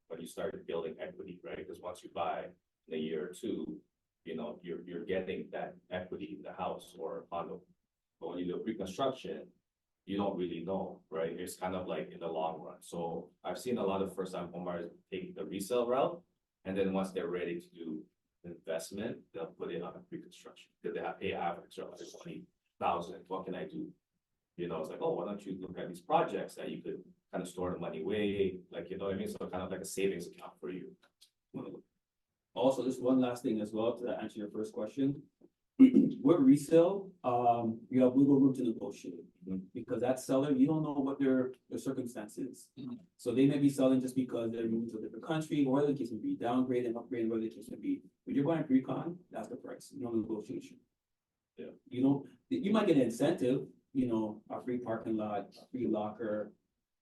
when you start building equity, right? Because once you buy in a year or two, you know, you're getting that equity in the house or a condo. But when you do pre-construction, you don't really know, right? It's kind of like in the long run. So I've seen a lot of first-time homebuyers take the resale route, and then once they're ready to do investment, they'll put it on a pre-construction. Because they have pay average of like 20,000. What can I do? You know, it's like, oh, why don't you look at these projects that you could kind of store the money away, like, you know what I mean? So kind of like a savings account for you. Also, just one last thing as well to answer your first question. With resale, you have wiggle room to negotiate, because that seller, you don't know what their circumstances. So they may be selling just because they're moving to a different country, or the case may be downgrade and upgrade, whatever the case may be. When you're buying pre-con, that's the price, no negotiation. Yeah. You might get an incentive, you know, a free parking lot, a free locker.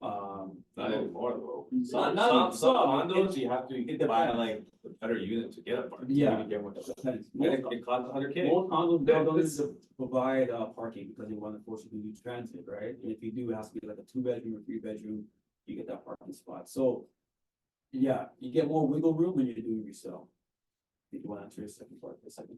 Not anymore though. Not Some anymore. condos, you have to It buy depends. like a better unit to get a park. Yeah. You get one. Depends. It costs 100K. Most condos don't provide parking because they want to force you to do transit, right? And if you do, it has to be like a 2-bedroom or 3-bedroom, you get that parking spot. So, yeah, you get more wiggle room when you're doing resale. If you want to answer the second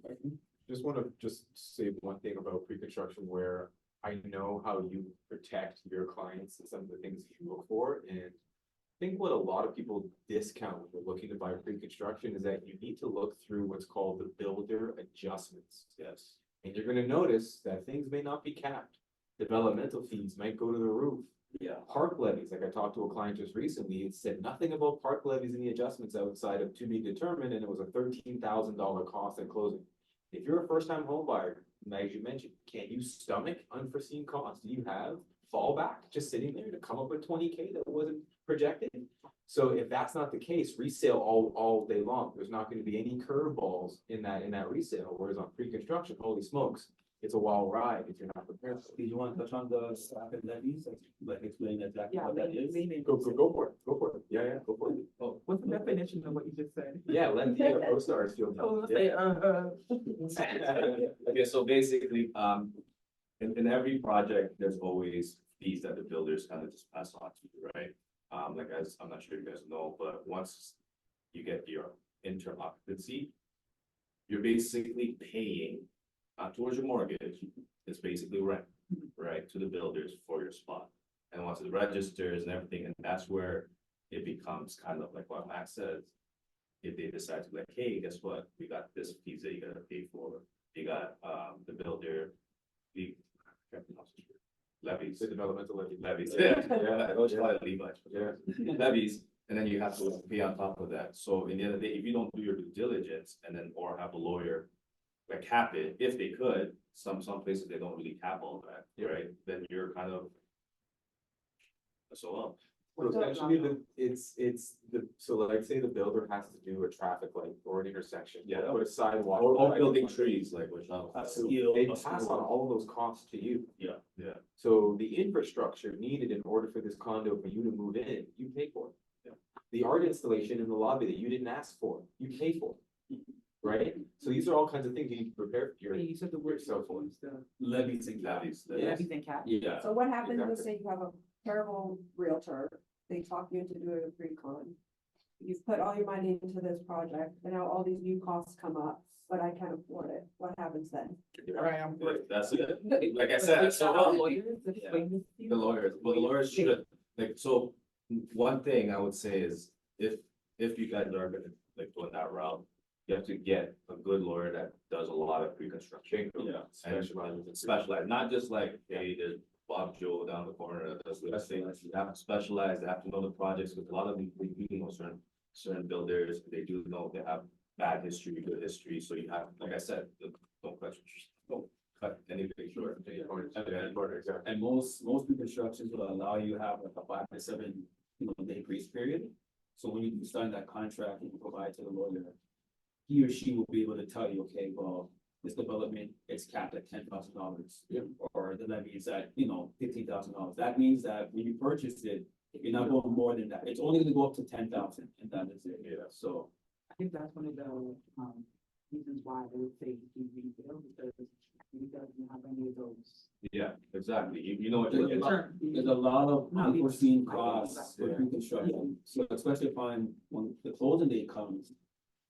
question. Just want to just say one thing about pre-construction where I know how you protect your clients and some of the things you look for. And I think what a lot of people discount when they're looking to buy pre-construction is that you need to look through what's called the builder adjustments. Yes. And you're going to notice that things may not be capped. Developmental fees might go to the roof. Yeah. Park levies, like I talked to a client just recently, it said nothing about park levies and the adjustments outside of to be determined, and it was a $13,000 cost at closing. If you're a first-time home buyer, as you mentioned, can't you stomach unforeseen costs? Do you have fallback just sitting there to come up with 20K that wasn't projected? So if that's not the case, resale all day long, there's not going to be any curveballs in that resale, whereas on pre-construction, holy smokes, it's a wild ride if you're not prepared. Did you want to touch on the staff and levies, like explain exactly Yeah, what that is? Go for it, go for it. Yeah, go for it. Oh, What's the definition of what you just said? Yeah, let the co-stars feel. Oh, Yeah. say, Okay, so basically, in every project, there's always fees that the builders kind of just pass on to you, right? Like as, I'm not sure you guys know, but once you get your interim occupancy, you're basically paying, towards your mortgage, it's basically rent, right, to the builders for your spot. And once it registers and everything, and that's where it becomes kind of like what Max says. If they decide to be like, hey, guess what, we got this fees that you gotta pay for, you got, the builder, levies. The developmental levy. Levies, yeah, Yeah. I always call it Levi's. Yeah. Levies, and then you have to pay on top of that. So in the end of the day, if you don't do your due diligence and then, or have a lawyer like cap it, if they could, some places they don't really cap all that, right? Then you're kind of. So, So essentially, so like, say the builder has to do a traffic light or an intersection. Yeah. Put a sidewalk. or building trees, like which now. They pass on all of those costs to you. Yeah, yeah. So the infrastructure needed in order for this condo for you to move in, you pay for it. Yeah. The art installation in the lobby that you didn't ask for, you pay for. Right? So these are all kinds of things you need to prepare for your. you said the word yourself for. Levies and levies. Levies and cap. Yeah. So what happens, Exactly. let's say you have a terrible realtor, they talk you into doing a pre-con. You've put all your money into this project, and now all these new costs come up, but I can't afford it. What happens then? I am. That's it. Like I said, so well, Lawyers explain this to you? the lawyers should, like, so one thing I would say is if you guys are gonna like go that route, you have to get a good lawyer that does a lot of pre-construction. Yeah. And specialized, not just like, hey, there's Bob Joe down the corner that does real estate. You have to specialize, they have to know the projects, because a lot of these, you know, certain builders, they do know they have bad history, good history, so you have, like I said, don't cut anything short. And most pre-constructions will allow you to have like a 5 to 7, day grace period. So when you sign that contract and you provide to the lawyer, he or she will be able to tell you, okay, well, this development is capped at $10,000. Or the levy is at, $15,000. That means that when you purchase it, you're not going more than that. It's only gonna go up to 10,000, and that is it. Yeah. So. I think that's one of the, reasons why I would say you rebuild, because you doesn't have any of those. Yeah, exactly. You know what There's you're getting. there's a lot of unforeseen costs for pre-construction, so especially when the closing date comes,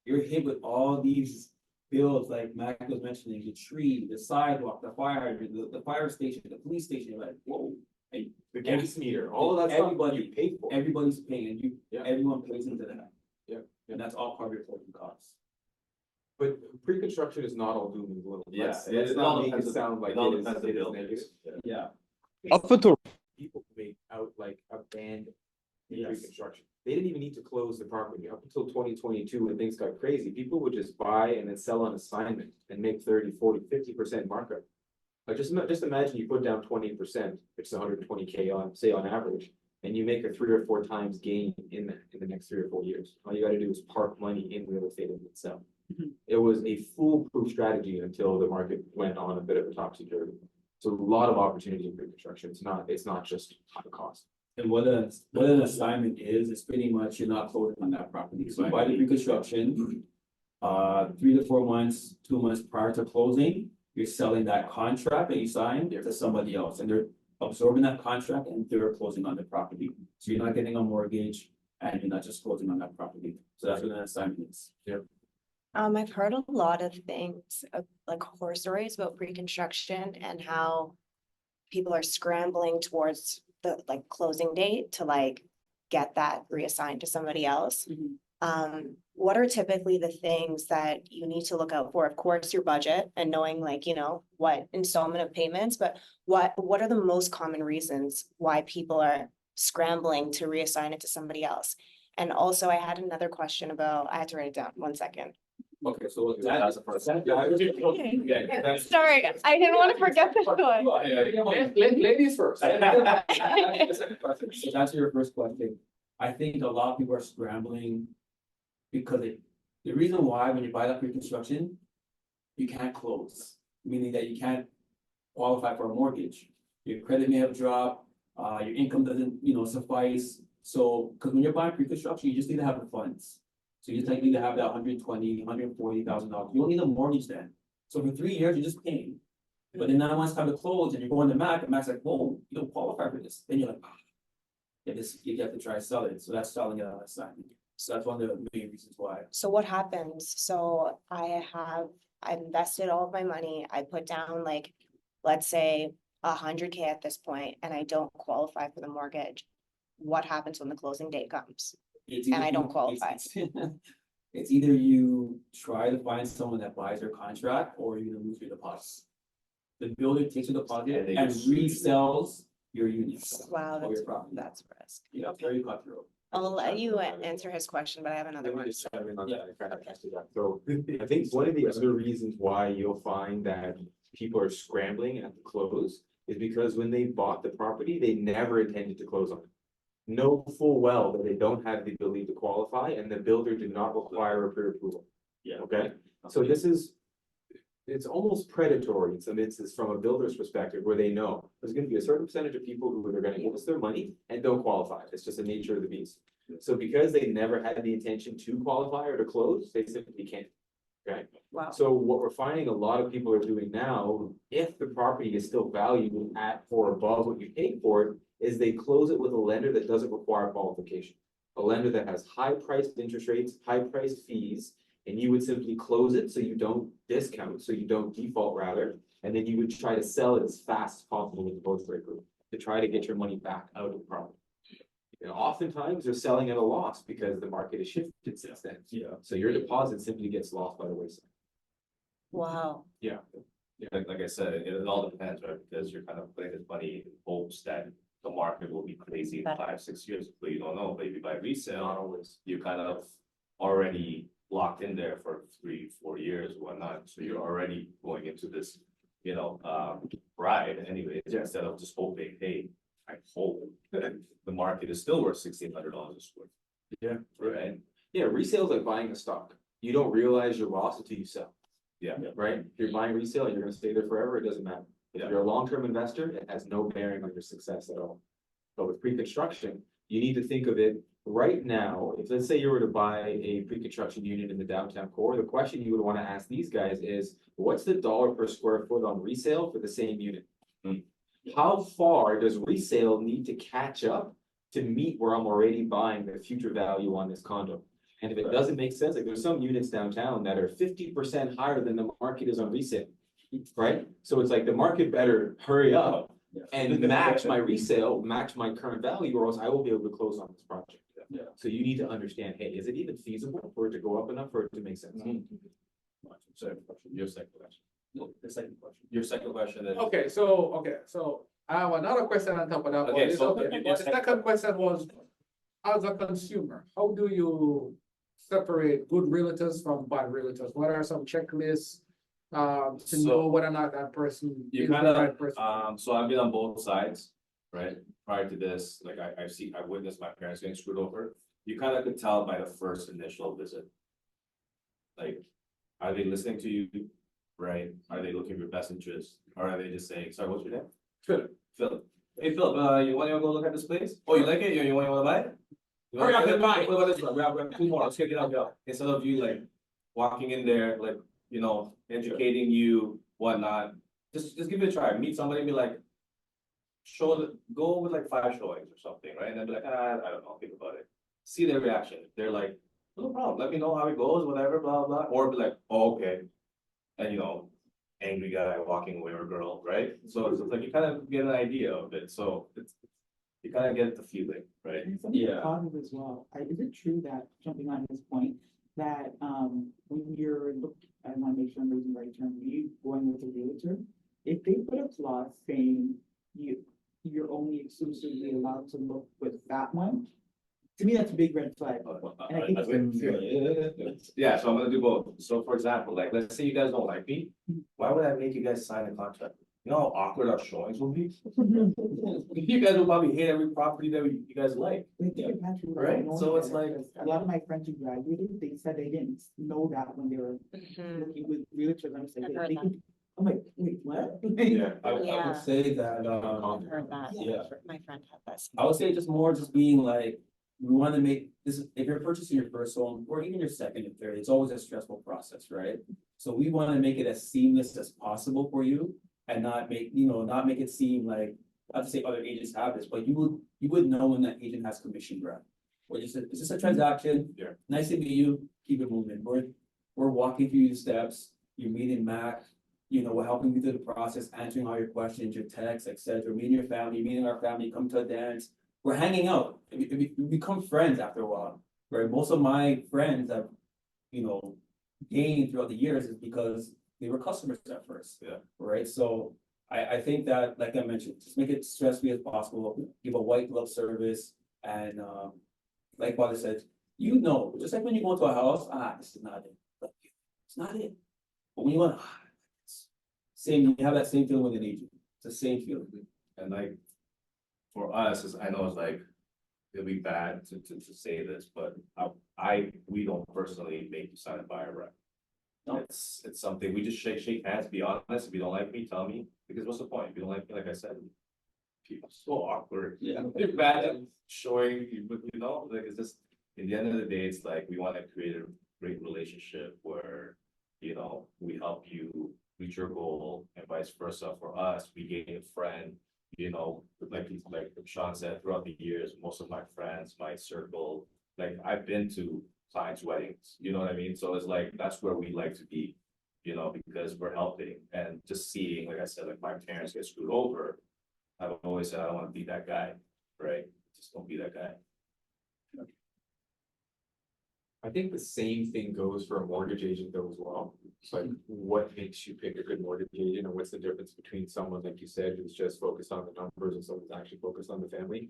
you're hit with all these bills, like Mac was mentioning, the tree, the sidewalk, the fire station, the police station, you're like, whoa. And The gas meter, all of that stuff you pay for. everybody's paying, Yeah. everyone pays into that. Yeah. And that's all part of your total costs. But pre-construction is not all doom and gloom. Yeah, Let's it not all make it depends on- sound like it all it is, depends on it the is buildings. negative. Yeah. Up until People make out like abandoned Yes. pre-construction. They didn't even need to close the property up until 2022 when things got crazy. People would just buy and then sell on assignment and make 30, 40, 50% markup. Like just imagine you put down 20%, which is 120K on average, and you make a 3 or 4 times gain in the next 3 or 4 years. All you gotta do is park money in real estate in itself. It was a foolproof strategy until the market went on a bit of a topsy-turvy. So a lot of opportunity in pre-construction. It's not just high cost. And what an assignment is, it's pretty much you're not closing on that property. So by the pre-construction, 3 to 4 months, 2 months prior to closing, you're selling that contract that you signed to somebody else, and they're absorbing that contract and they're closing on the property. So you're not getting a mortgage and you're not just closing on that property. So that's what an assignment is. I've heard a lot of things, like horror stories about pre-construction and how people are scrambling towards the closing date to get that reassigned to somebody else. Mhm. What are typically the things that you need to look out for? Of course, your budget and knowing like, you know, what installment of payments, but what are the most common reasons why people are scrambling to reassign it to somebody else? And also I had another question about, I had to write it down, 1 second. Okay, so That's the first. Sorry, I didn't want to forget this one. Ladies first. So to answer your first question, I think a lot of people are scrambling because the reason why when you buy that pre-construction, you can't close, meaning that you can't qualify for a mortgage. Your credit may have dropped, your income doesn't, suffice. So, because when you're buying pre-construction, you just need to have the funds. So you just like need to have that $140,000. You don't need a mortgage then. So for 3 years, you're just paying. But then now once it's time to close and you're going to Mac, and Mac's like, whoa, you don't qualify for this. Then you're like, you have to try to sell it. So that's selling it on that side. So that's one of the main reasons why. So what happens? So I've invested all of my money. I put down like, let's say 100K at this point, and I don't qualify for the mortgage. What happens when the closing date comes? And I don't qualify. It's either you try to find someone that buys your contract or you're gonna lose your deposit. The builder takes your deposit and resells your units. Wow, or your property. that's risk. Yeah, very cutthroat. I'll let you answer his question, but I have another one. So I think one of the other reasons why you'll find that people are scrambling at the close is because when they bought the property, they never intended to close on it. Know full well that they don't have the ability to qualify and the builder did not require a pre-approval. Yeah. Okay, so it's almost predatory in some instances from a builder's perspective where they know there's gonna be a certain percentage of people who are gonna give us their money and don't qualify. It's just the nature of the beast. So because they never had the intention to qualify or to close, they simply can't. Okay, Wow. so what we're finding a lot of people are doing now, if the property is still valued at or above what you paid for it, is they close it with a lender that doesn't require qualification. A lender that has high priced interest rates, high priced fees, and you would simply close it so you don't discount, so you don't default rather, and then you would try to sell it as fast as possible with the Both Rate Group to try to get your money back out of the property. And oftentimes they're selling at a loss because the market has shifted since then. Yeah. So your deposit simply gets lost by the wayside. Wow. Yeah. Like I said, it all depends, right? Because you're kind of putting this money in hopes that the market will be crazy in 5-6 years, but you don't know. But if you buy resale, you kind of already locked in there for 3-4 years, whatnot. So you're already going into this, ride anyways, instead of just hoping, hey, I hope the market is still worth $1,600 a square. Yeah. Right? Yeah, resale is like buying a stock. You don't realize your loss until you sell, Yeah. right? If you're buying resale, you're gonna stay there forever, it doesn't matter. If Yeah. you're a long-term investor, it has no bearing on your success at all. But with pre-construction, you need to think of it right now. If let's say you were to buy a pre-construction unit in the downtown core, the question you would want to ask these guys is, what's the dollar per square foot on resale for the same unit? How far does resale need to catch up to meet where I'm already buying the future value on this condo? And if it doesn't make sense, like there's some units downtown that are 50% higher than the market is on resale, right? So it's like the market better hurry up and match my resale, match my current value, or else I will be able to close on this project. Yeah. So you need to understand, hey, is it even feasible for it to go up enough for it to make sense? Second question, your second question. No, the second question. Your second question is. Okay, so I have another question on top of that. Okay, one. so Okay, your but the second question was, as a consumer, how do you separate good realtors from bad realtors? What are some checklists to know whether or not that person You is the kind right of, person? so I've been on both sides, right? Prior to this, like I've witnessed my parents getting screwed over. You kind of could tell by the first initial visit. Like, are they listening to you, right? Are they looking for your best interest? Or are they just saying, sorry, what's your name? Philip. Philip. Hey, Philip, you want to go look at this place? Oh, you like it? You want to buy it? Hurry up and buy it. What about this one? We have 2 more. Let's check it out, yo. Instead of you like walking in there, like, educating you, whatnot. Just give it a try. Meet somebody and be like, go with like 5 showings or something, right? And then be like, I don't know, think about it. See their reaction. They're like, no problem. Let me know how it goes, whatever, blah, blah. Or be like, oh, okay. And angry guy walking away or girl, right? So it's like you kind of get an idea of it. So you kind of get the feeling, right? And something Yeah. positive as well. Is it true that, jumping on this point, that, when you're I wanna make sure I'm using the right term, when you going with a realtor, if they put a clause saying you're only exclusively allowed to look with that one, to me, that's a big red flag. And I think Yeah, so I'm gonna do both. So for example, like, let's say you guys don't like me, why would I make you guys sign a contract? You know how awkward our showings will be? You guys will probably hate every property that you guys like. They think it naturally without Right, knowing so it's better, like- 'cause a lot of my friends who graduated, they said they didn't know that when they were looking with realtors. I'm saying, I've heard they that. could, I'm like, wait, what? Yeah, I Yeah. would Say that, I've heard that. Yeah. My friend had this. I would say just more just being like, we want to make this, if you're purchasing your first home or even your second and third, it's always a stressful process, right? So we want to make it as seamless as possible for you and not make, not make it seem like, not to say other agents have this, but you would know when that agent has commission grab. Or just, it's just a transaction. Yeah. Nice to meet you, keep it moving. We're walking through the steps, you're meeting Mac, we're helping you through the process, answering all your questions, your texts, etc. Meeting your family, meeting our family, come to a dance. We're hanging out. We become friends after a while, right? Most of my friends have, gained throughout the years is because they were customers at first. Yeah. Right? So I think that, like I mentioned, just make it stress-free as possible, give a white glove service, and like Father said, just like when you go to a house, this is not it. It's not it. But when you want, you have that same feeling with an agent. It's the same feeling. And like, for us, I know it's like, it'll be bad to say this, but we don't personally make you sign a buyer rep. No. It's something, we just shake hands, be honest, if you don't like me, tell me, because what's the point? If you don't like me, like I said, people are so awkward. Yeah. They're bad at showing, like, it's just, in the end of the day, it's like, we want to create a great relationship where, we help you reach your goal and vice versa. For us, we gain a friend, like Sean said, throughout the years, most of my friends, my circle, like I've been to clients' weddings, you know what I mean? So it's like, that's where we like to be, because we're helping and just seeing, like I said, like my parents get screwed over. I've always said, I don't want to be that guy, right? Just don't be that guy. I think the same thing goes for a mortgage agent though as well. It's like, what makes you pick a good mortgage agent, and what's the difference between someone, like you said, who's just focused on the numbers and someone who's actually focused on the family?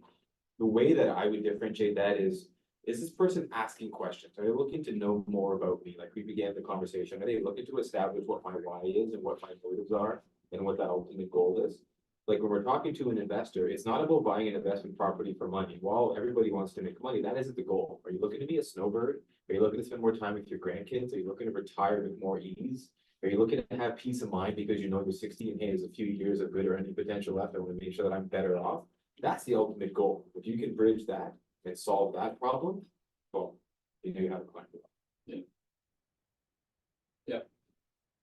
The way that I would differentiate that is this person asking questions? Are they looking to know more about me? Like we began the conversation, are they looking to establish what my why is and what my motives are and what that ultimate goal is? Like when we're talking to an investor, it's not about buying an investment property for money. While everybody wants to make money, that isn't the goal. Are you looking to be a snowbird? Are you looking to spend more time with your grandkids? Are you looking to retire with more ease? Are you looking to have peace of mind because you know you're 60 and hey, there's a few years of good or any potential left? I want to make sure that I'm better off. That's the ultimate goal. If you can bridge that and solve that problem, well, you have a client.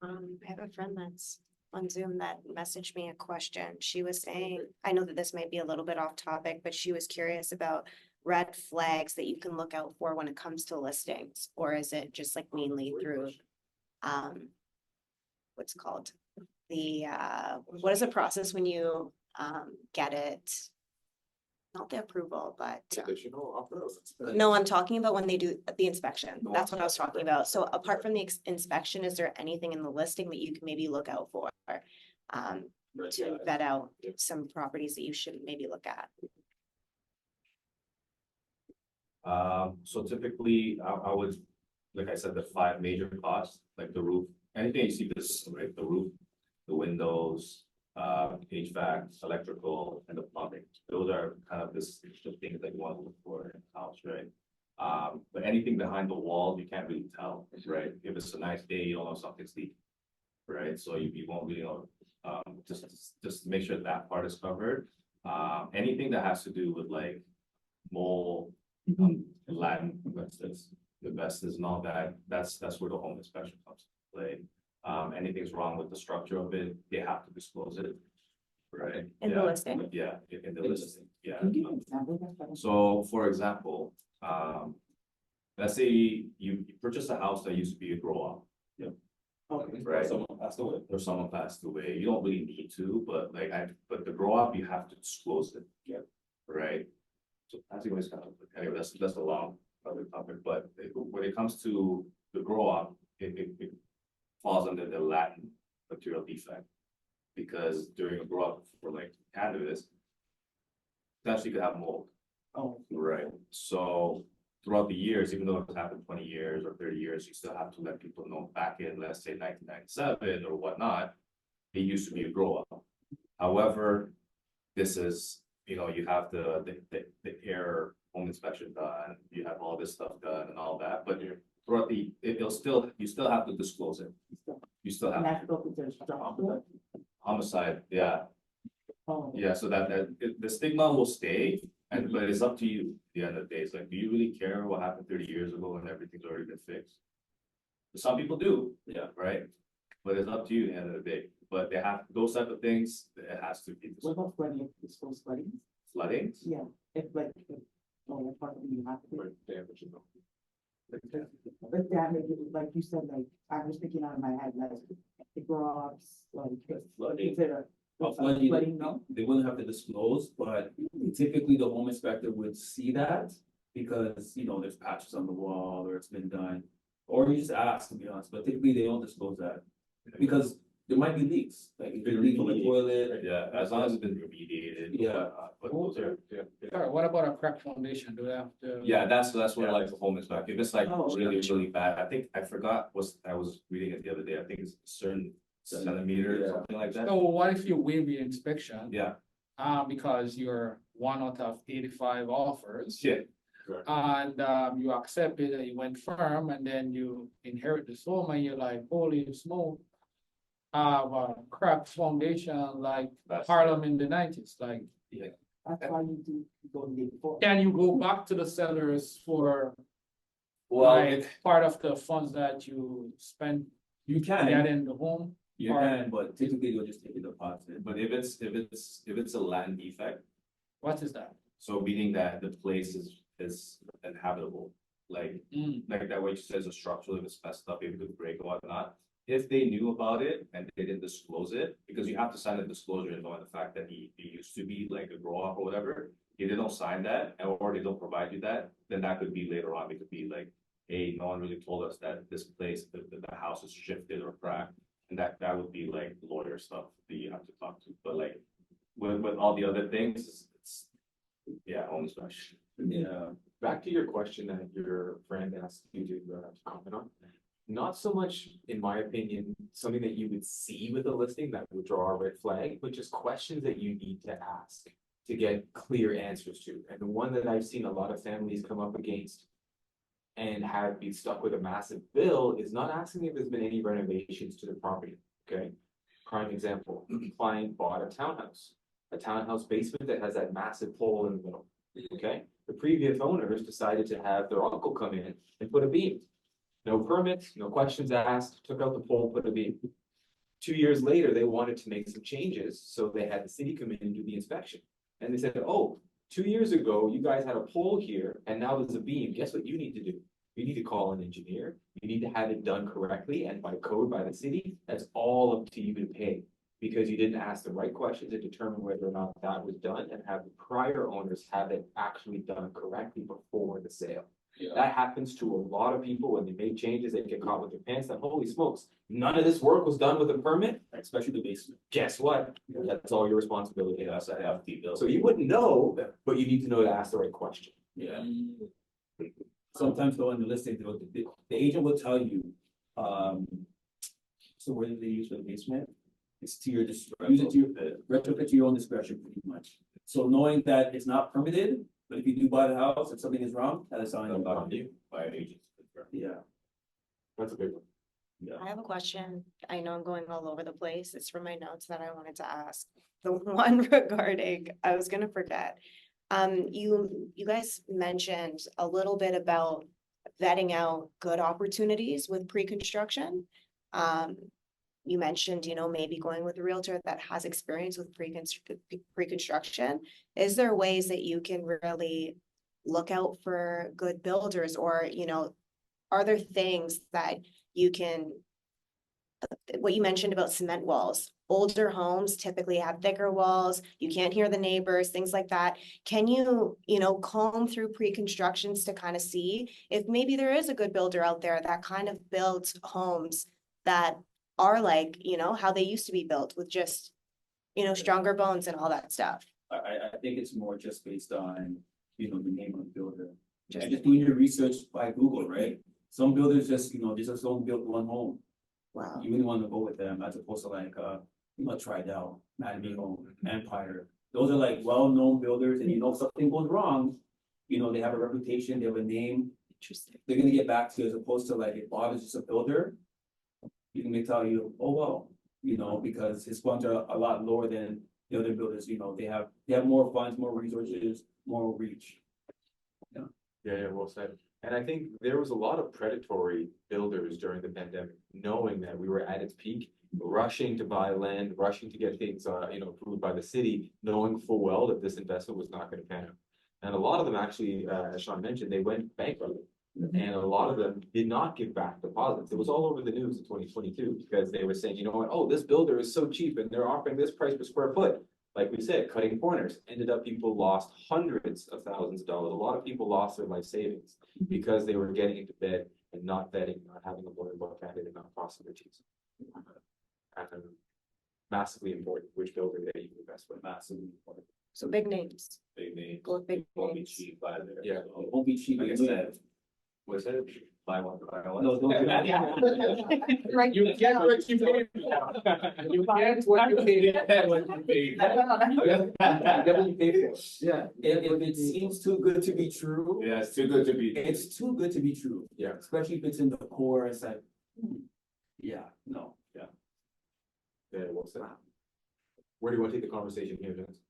I have a friend that's on Zoom that messaged me a question. She was saying, I know that this might be a little bit off topic, but she was curious about red flags that you can look out for when it comes to listings, or is it just like mainly through what's it called? What is the process when you get it? Not the approval, but no, I'm talking about when they do the inspection. That's what I was talking about. So apart from the inspection, is there anything in the listing that you can maybe look out for? To vet out some properties that you should maybe look at? So typically, I would, like I said, the 5 major costs, like the roof, anything you see this, right? The roof, the windows, HVAC, electrical, and the plumbing. Those are kind of the things that you want to look for in a house, right? But anything behind the wall, you can't really tell, right? If it's a nice day, you don't know something's leaking, right? So you won't really know. Just make sure that part is covered. Anything that has to do with like mold, Latin investors and all that, that's where the home inspection comes into play. Anything's wrong with the structure of it, they have to disclose it, right? In the listing? Yeah, in the listing, yeah. Can you give an example of that? So, for example, let's say you purchase a house that used to be a grow-up. Okay. Right. Someone passed away. Or someone passed away, you don't really need to, but like, but the grow-up, you have to disclose it. Yeah. right? So that's always kind of, anyway, that's a long other topic, but when it comes to the grow up, it falls under the Latin material defect. Because during a grow up for like cannabis, potentially could have mold. Oh. Right, so throughout the years, even though it's happened 20 years or 30 years, you still have to let people know back in, let's say 1997 or whatnot, it used to be a grow up. However, this is, you have the air home inspection done, you have all this stuff done and all that, but throughout you still have to disclose it. You still have And that's what there's strong. homicide, yeah. Oh. Yeah, so the stigma will stay, but it's up to you at the end of the day. It's like, do you really care what happened 30 years ago and everything's already been fixed? Some people do, yeah, right? But it's up to you at the end of the day. But they have those type of things, it has to be What about flooding, disclosed flooding? flooding. Yeah, if like, oh, part of you have to. Damage, But damage, like you said, like, I was thinking out of my head, like, the crops, like. Flooding. Is it a- Flooding, flooding, no? they wouldn't have to disclose, but typically the home inspector would see that. Because, there's patches on the wall or it's been done, or you just ask, to be honest, but typically they don't disclose that. Because there might be leaks, like if you leak from the toilet. Yeah, as long as it's been remediated. Yeah. But those are, Sorry, what about a crack foundation? Do they have to? yeah, that's where like the home inspection, if it's like Oh, really, really bad, I forgot, I was reading it the other day, I think it's certain centimeters, Yeah. something like that. So what if you waive the inspection? Yeah, Because you're one out of 85 offers. yeah, And you accept it and you went firm and then you inherit the home and you're like, holy smoke. Crack foundation like That's- Harlem in the 90s, like, That's why you do go the day before. can you go back to the sellers for well, like part of the funds that you spent You can, getting the home? you or- can, but typically they'll just take a deposit. but if it's a land defect, What is that? so meaning that the place is inhabitable, like that way, she says a structural, if it's messed up, if it could break or whatnot. If they knew about it and they didn't disclose it, because you have to sign a disclosure knowing the fact that he used to be like a grow up or whatever. If they don't sign that or they don't provide you that, then that could be later on, it could be like, hey, no one really told us that this place, the house is shifted or cracked. And that would be like lawyer stuff that you have to talk to, but like with all the other things, it's yeah, home inspection. Yeah. Back to your question that your friend asked you to comment on. Not so much, in my opinion, something that you would see with a listing that would draw a red flag, but just questions that you need to ask to get clear answers to. And the one that I've seen a lot of families come up against and have been stuck with a massive bill is not asking if there's been any renovations to the property, okay? Prime example, client bought a townhouse basement that has that massive hole in the middle, okay? The previous owners decided to have their uncle come in and put a beam. No permits, no questions asked, took out the pole, put a beam. 2 years later, they wanted to make some changes, so they had the city come in and do the inspection. And they said, oh, 2 years ago, you guys had a pole here, and now there's a beam. Guess what you need to do? You need to call an engineer. You need to have it done correctly and by code by the city. That's all up to you to pay. Because you didn't ask the right questions to determine whether or not that was done and have the prior owners have it actually done correctly before the sale. That happens to a lot of people when they make changes, they get caught with their pants down. Holy smokes, none of this work was done with a permit, especially the basement. Guess what? That's all your responsibility. That's a hefty bill. So you wouldn't know, but you need to know to ask the right question. Yeah. Sometimes though in the listing, the agent will tell you, so where do they use for the basement? It's to your discretion, use it to your, retrofit to your own discretion pretty much. So knowing that it's not permitted, but if you do buy the house, if something is wrong, that is on you. By an agent. Yeah. That's a big one. I have a question. I know I'm going all over the place. It's from my notes that I wanted to ask. The one regarding, I was gonna forget. You guys mentioned a little bit about vetting out good opportunities with pre-construction. You mentioned, maybe going with a realtor that has experience with pre-construction. Is there ways that you can really look out for good builders or, are there things that you can what you mentioned about cement walls. Older homes typically have thicker walls, you can't hear the neighbors, things like that. Can you, comb through pre-constructions to kind of see if maybe there is a good builder out there that kind of builds homes that are like, how they used to be built with just, stronger bones and all that stuff? I think it's more just based on, the name of the builder. Just doing your research by Google, right? Some builders just, they just don't build one home. Wow. You really want to go with them as opposed to like, Tridel, MacDaniel, Empire. Those are like well-known builders, and if something goes wrong, they have a reputation, they have a name. Interesting. They're gonna get back to you, as opposed to like, if Bob is just a builder, you can tell you, oh, well, because his funds are a lot lower than the other builders, they have more funds, more resources, more reach. Yeah, well said. And I think there was a lot of predatory builders during the pandemic, knowing that we were at its peak, rushing to buy land, rushing to get things, approved by the city, knowing full well that this investment was not going to pan out. And a lot of them actually, as Sean mentioned, they went bankrupt. And a lot of them did not give back deposits. It was all over the news in 2022 because they were saying, you know what, oh, this builder is so cheap and they're offering this price per square foot. Like we said, cutting corners. Ended up people lost hundreds of thousands of dollars. A lot of people lost their life savings because they were getting into bed and not vetting, not having a lawyer look at it, and not crossing their T's. And massively important which builder that you invest with. Massively important. So big names. Big names. Go with big Won't be names. cheap by there. Yeah. It won't be cheap. Like I said, what's it? Buy one, buy one. No, don't do that. Right. You get what you pay for. You get what you pay for. Yeah, if it seems too good to be true, Yeah, it's too good to be. it's too good to be true. Yeah. Especially if it's in the core, it's like, yeah, no. Yeah, well said. Where do you want to take the conversation here, Jens?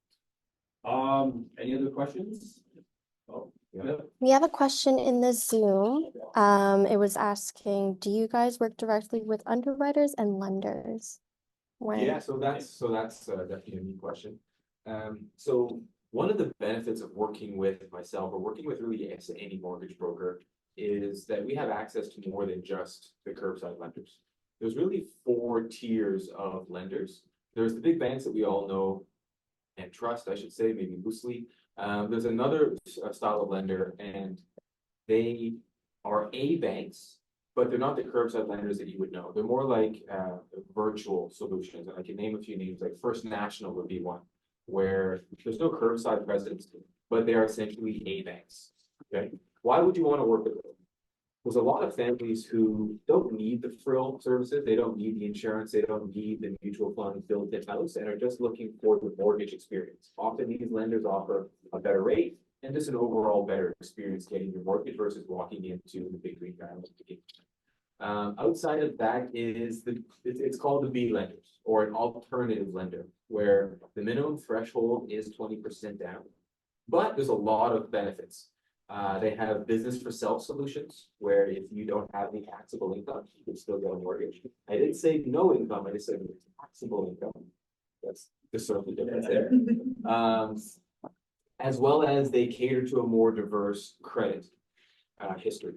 Any other questions? Oh, yeah. We have a question in the Zoom. It was asking, do you guys work directly with underwriters and lenders? Yeah, so that's definitely a neat question. So one of the benefits of working with myself or working with really any mortgage broker is that we have access to more than just the curbside lenders. There's really 4 tiers of lenders. There's the big banks that we all know and trust, I should say, maybe loosely. There's another style of lender, and they are A banks, but they're not the curbside lenders that you would know. They're more like virtual solutions. And I can name a few names, like First National would be one, where there's no curbside presence, but they are essentially A banks. Okay, why would you want to work with them? There's a lot of families who don't need the frill services, they don't need the insurance, they don't need the mutual fund built-in house, and are just looking for the mortgage experience. Often these lenders offer a better rate and just an overall better experience getting your mortgage versus walking into the big green guy. Outside of that is it's called the B lenders, or an alternative lender, where the minimum threshold is 20% down, but there's a lot of benefits. They have business for self solutions, where if you don't have any taxable income, you can still get a mortgage. I didn't say no income, I just said taxable income. That's just sort of the difference there. As well as they cater to a more diverse credit history.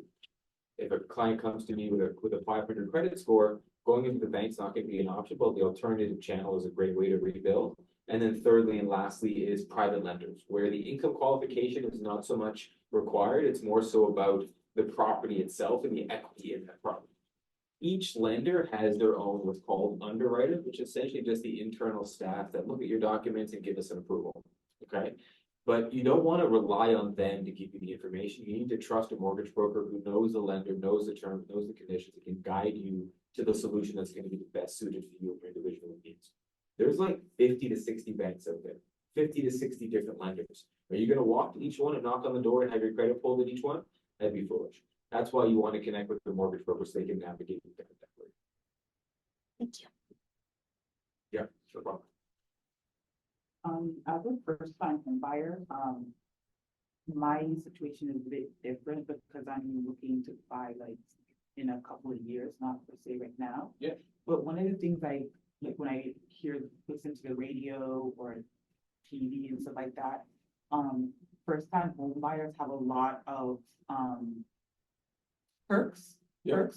If a client comes to me with a 500 credit score, going into the bank's not going to be an option, but the alternative channel is a great way to rebuild. And then thirdly and lastly is private lenders, where the income qualification is not so much required. It's more so about the property itself and the equity in that property. Each lender has their own what's called underwriter, which is essentially just the internal staff that look at your documents and give us an approval. Okay. But you don't want to rely on them to give you the information. You need to trust a mortgage broker who knows the lender, knows the terms, knows the conditions, and can guide you to the solution that's going to be the best suited for you and your individual needs. There's like 50 to 60 banks out there, 50 to 60 different lenders. Are you going to walk to each one and knock on the door and have your credit pulled at each one? That'd be foolish. That's why you want to connect with the mortgage broker so they can navigate you that way. Thank you. Yeah, no problem. As a first-time home buyer, my situation is a bit different because I'm looking to buy like in a couple of years, not per se right now. Yeah. But one of the things I like when I listen to the radio or TV and stuff like that, first-time home buyers have a lot of perks. Yep.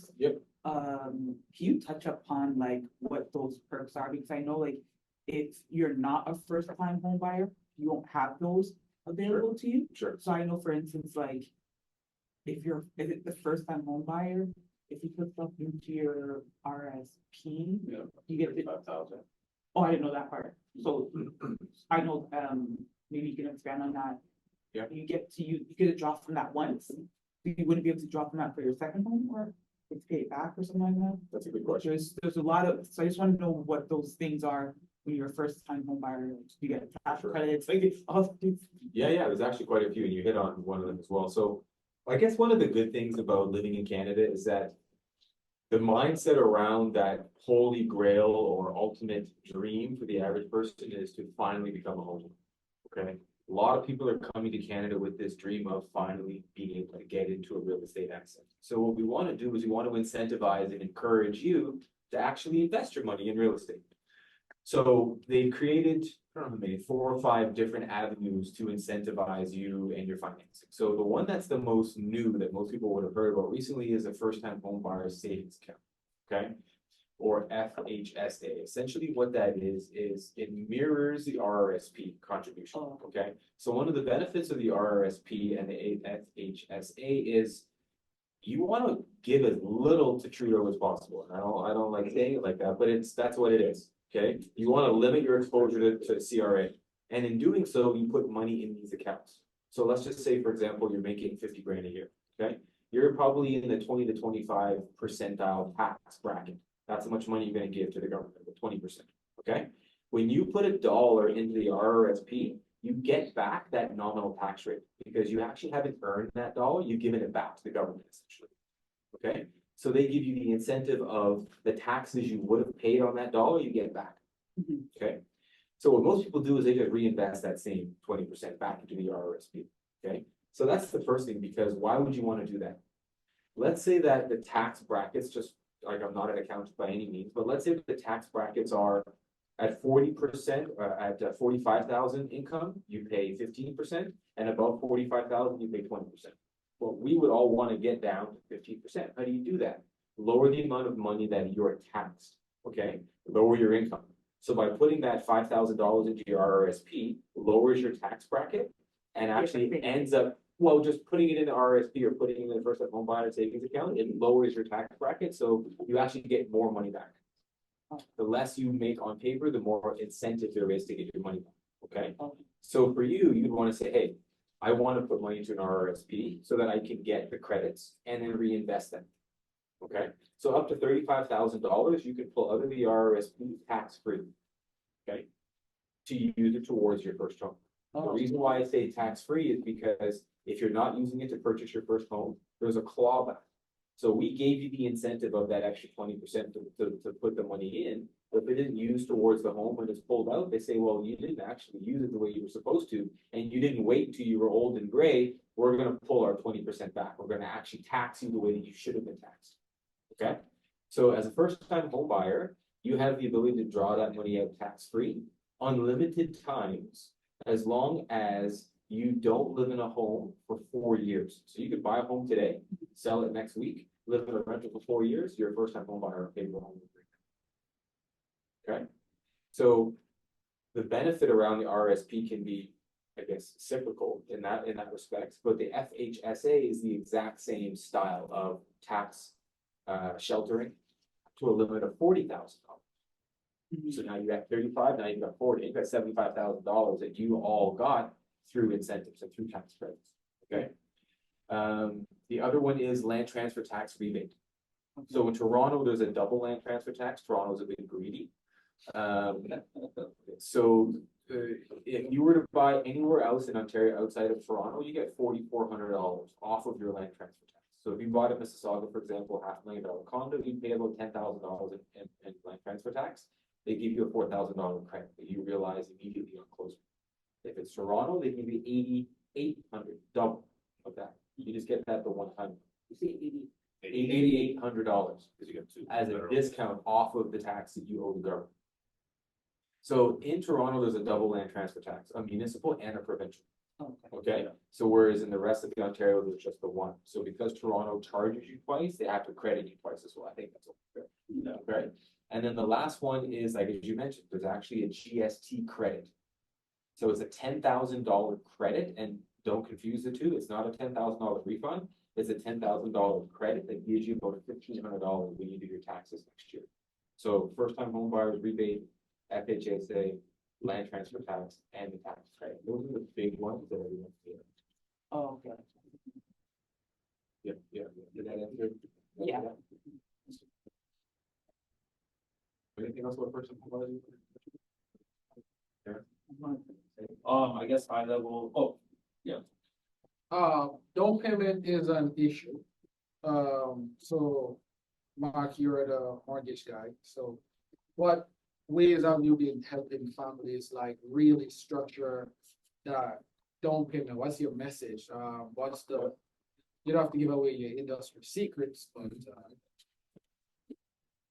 can you touch upon like what those perks are? Because I know like if you're not a first time home buyer, you won't have those available to you. Sure. So I know, for instance, like if it the first time home buyer, if you put stuff into your RSP, Yeah. you get the, 5,000. oh, I didn't know that part. So I know, maybe you can expand on that. Yeah. You get a draw from that once. You wouldn't be able to draw from that for your second home or it's paid back or something like that. That's a good question. There's a lot of, so I just want to know what those things are when you're a first time home buyer. You get tax Sure. credits, like all these. Yeah, there's actually quite a few, and you hit on one of them as well. So I guess one of the good things about living in Canada is that the mindset around that holy grail or ultimate dream for the average person is to finally become a homeowner. Okay. A lot of people are coming to Canada with this dream of finally being able to get into a real estate asset. So what we want to do is we want to incentivize and encourage you to actually invest your money in real estate. So they created, I don't know how many, 4 or 5 different avenues to incentivize you and your financing. So the one that's the most new that most people would have heard about recently is a first-time home buyer savings account, okay? Or FHSA. Essentially what that is it mirrors the RRSP contribution, okay? So one of the benefits of the RRSP and the FHSA is you want to give as little to Trudeau as possible. And I don't like saying it like that, but that's what it is. Okay, you want to limit your exposure to CRA, and in doing so, you put money in these accounts. So let's just say, for example, you're making 50 grand a year. Okay, you're probably in the 20 to 25 percentile tax bracket. That's how much money you're going to give to the government, the 20%. Okay, when you put $1 into the RRSP, you get back that nominal tax rate because you actually haven't earned that dollar. You've given it back to the government essentially. Okay. So they give you the incentive of the taxes you would have paid on that dollar, you get back. Okay. So what most people do is they just reinvest that same 20% back into the RRSP. Okay. So that's the first thing, because why would you want to do that? Let's say that the tax brackets, just like I'm not an accountant by any means, but let's say that the tax brackets are at 40%, at 45,000 income, you pay 15%, and above 45,000, you pay 20%. Well, we would all want to get down to 15%. How do you do that? Lower the amount of money that you're taxed, okay? Lower your income. So by putting that $5,000 into your RRSP, lowers your tax bracket and actually ends up, well, just putting it in the RRSP or putting it in the first time home buyer savings account, it lowers your tax bracket. So you actually get more money back. The less you make on paper, the more incentive there is to get your money back, okay? So for you, you'd want to say, hey, I want to put money into an RRSP so that I can get the credits and then reinvest them. Okay, so up to $35,000, you can pull out of the RRSP tax-free. Okay, to use it towards your first home. The reason why I say tax-free is because if you're not using it to purchase your first home, there's a clawback. So we gave you the incentive of that extra 20% to put the money in. But if it isn't used towards the home when it's pulled out, they say, well, you didn't actually use it the way you were supposed to, and you didn't wait until you were old and gray. We're going to pull our 20% back. We're going to actually tax you the way that you should have been taxed. Okay. So as a first-time home buyer, you have the ability to draw that money out tax-free, unlimited times, as long as you don't live in a home for 4 years. So you could buy a home today, sell it next week, live in a rental for 4 years, you're a first-time home buyer, pay for home. Okay, so the benefit around the RRSP can be, I guess, cyclical in that respect, but the FHSA is the exact same style of tax sheltering to a limit of $40,000. So now you got 35, now you've got 40, you've got $75,000 that you all got through incentives and through tax credits. Okay. The other one is land transfer tax rebate. So in Toronto, there's a double land transfer tax. Toronto's a bit greedy. If you were to buy anywhere else in Ontario outside of Toronto, you get $4,400 off of your land transfer tax. So if you bought in Mississauga, for example, $500,000 condo, you pay about $10,000 in land transfer tax. They give you a $4,000 credit that you realize immediately on closing. If it's Toronto, they give you $8,800, double of that. You just get that the one time. You see $8,800 because you get two as a discount off of the tax that you owe the government. So in Toronto, there's a double land transfer tax, a municipal and a provincial. Okay, so whereas in the rest of the Ontario, there's just the one. So because Toronto charges you twice, they have to credit you twice as well. I think that's fair. No, right? And then the last one is, like, as you mentioned, there's actually a GST credit. So it's a $10,000 credit, and don't confuse the two. It's not a $10,000 refund. It's a $10,000 credit that gives you about $1,500 when you do your taxes next year. So first time home buyers rebate, FHSA, land transfer tax, and the tax credit. Those are the big ones that everyone's doing. Oh, okay. Yeah. Did that answer? Yeah. Anything else about first time home buyers? I guess high level, oh, yeah. Down payment is an issue. So Mark, you're the mortgage guy, so what ways have you been helping families like really structure that down payment? What's your message? What's the, you don't have to give away your industry secrets, but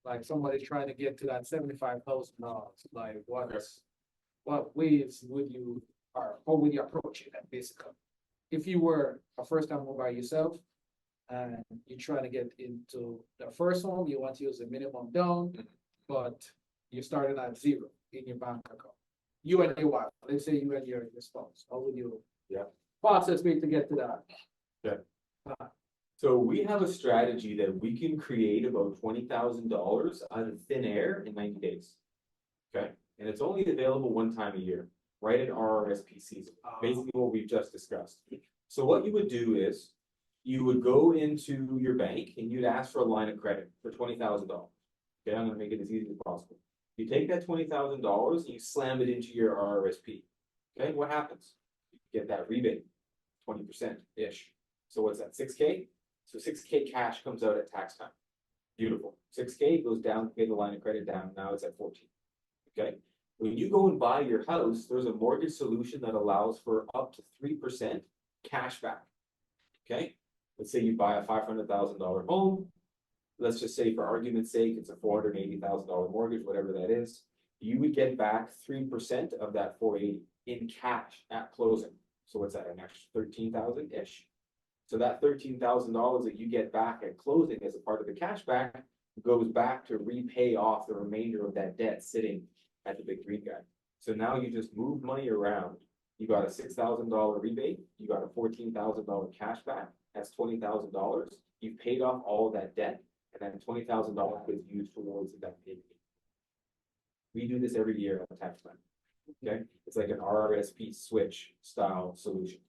like somebody trying to get to that $75,000, like what ways would you, or how would you approach it basically? If you were a first time home buyer yourself and you're trying to get into the first home, you want to use a minimum down, but you're starting at zero in your bank account. You and your wife, let's say you and your spouse, how would you? Yeah. Fastest way to get to that? Yeah. So we have a strategy that we can create about $20,000 out of thin air in 90 days. Okay, and it's only available one time a year, right at RRSP season, basically what we've just discussed. So what you would do is you would go into your bank and you'd ask for a line of credit for $20,000. Okay, I'm gonna make it as easy as possible. You take that $20,000 and you slam it into your RRSP. Okay, what happens? You get that rebate, 20%-ish. So what's that, 6K? So 6K cash comes out at tax time. Beautiful. 6K goes down, pay the line of credit down, now it's at 14. Okay, when you go and buy your house, there's a mortgage solution that allows for up to 3% cash back. Okay, let's say you buy a $500,000 home. Let's just say, for argument's sake, it's a $480,000 mortgage, whatever that is. You would get back 3% of that 480 in cash at closing. So what's that, an extra 13,000-ish? So that $13,000 that you get back at closing as a part of the cash back goes back to repay off the remainder of that debt sitting at the big green guy. So now you just move money around. You got a $6,000 rebate, you got a $14,000 cash back, that's $20,000. You've paid off all of that debt, and then $20,000 is used towards the debt payment. We do this every year on tax time. Okay, it's like an RRSP switch style solution.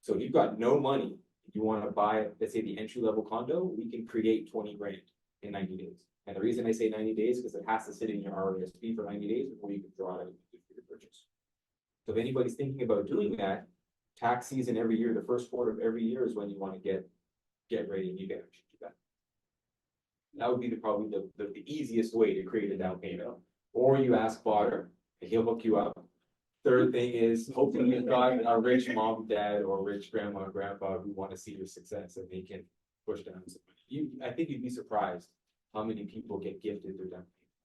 So if you've got no money, you want to buy, let's say, the entry-level condo, we can create 20 grand in 90 days. And the reason I say 90 days is because it has to sit in your RRSP for 90 days before you can draw it out for your purchase. So if anybody's thinking about doing that, tax season every year, the first quarter of every year is when you want to get ready and you can actually do that. That would be probably the easiest way to create a down payment. Or you ask Potter and he'll hook you up. Third thing is, hopefully you've got a rich mom, dad, or rich grandma or grandpa who want to see your success and they can push down some money. I think you'd be surprised how many people get gifted their down payment.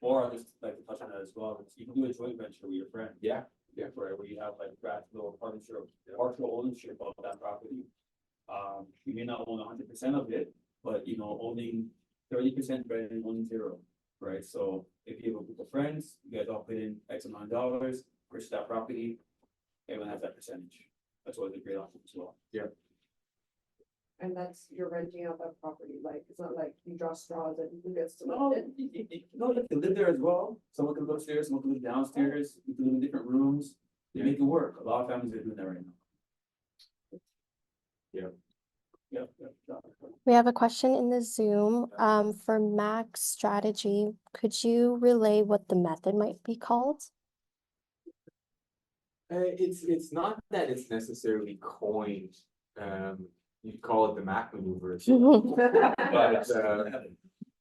Or I'd just like to touch on that as well. You can do a joint venture with your friend. Yeah. Right, where you have like practical partnership, partial ownership of that property. You may not own 100% of it, but owning 30% better than owning 0. Right, so if you have a group of friends, you guys all put in X amount of dollars, purchase that property, everyone has that percentage. That's always a great option as well. Yeah. And that's, you're renting out that property, like, it's not like you draw straws and who gets to No, live it. you can live there as well. Someone can live upstairs, someone can live downstairs, you can live in different rooms. They make it work. A lot of families are doing that right now. Yeah. We have a question in the Zoom, for Mac's strategy. Could you relay what the method might be called? It's not that it's necessarily coined. You'd call it the Mac maneuver.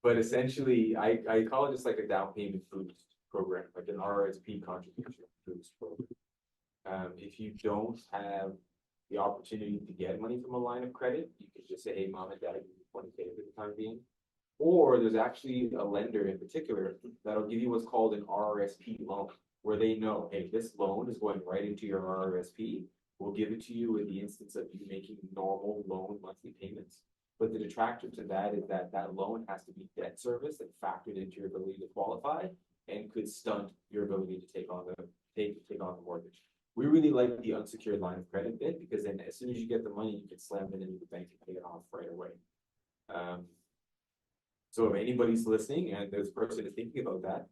But essentially, I call it just like a down payment boost program, like an RRSP contribution boost program. If you don't have the opportunity to get money from a line of credit, you can just say, hey, mom and dad, give me 20K for the time being. Or there's actually a lender in particular that'll give you what's called an RRSP loan, where they know, hey, this loan is going right into your RRSP. will give it to you in the instance of you making normal loan monthly payments. But the detractor to that is that that loan has to be debt service and factored into your ability to qualify and could stunt your ability to take on the mortgage. We really like the unsecured line of credit bit because then as soon as you get the money, you can slam it into the bank and pay it off right away. So if anybody's listening and this person is thinking about that,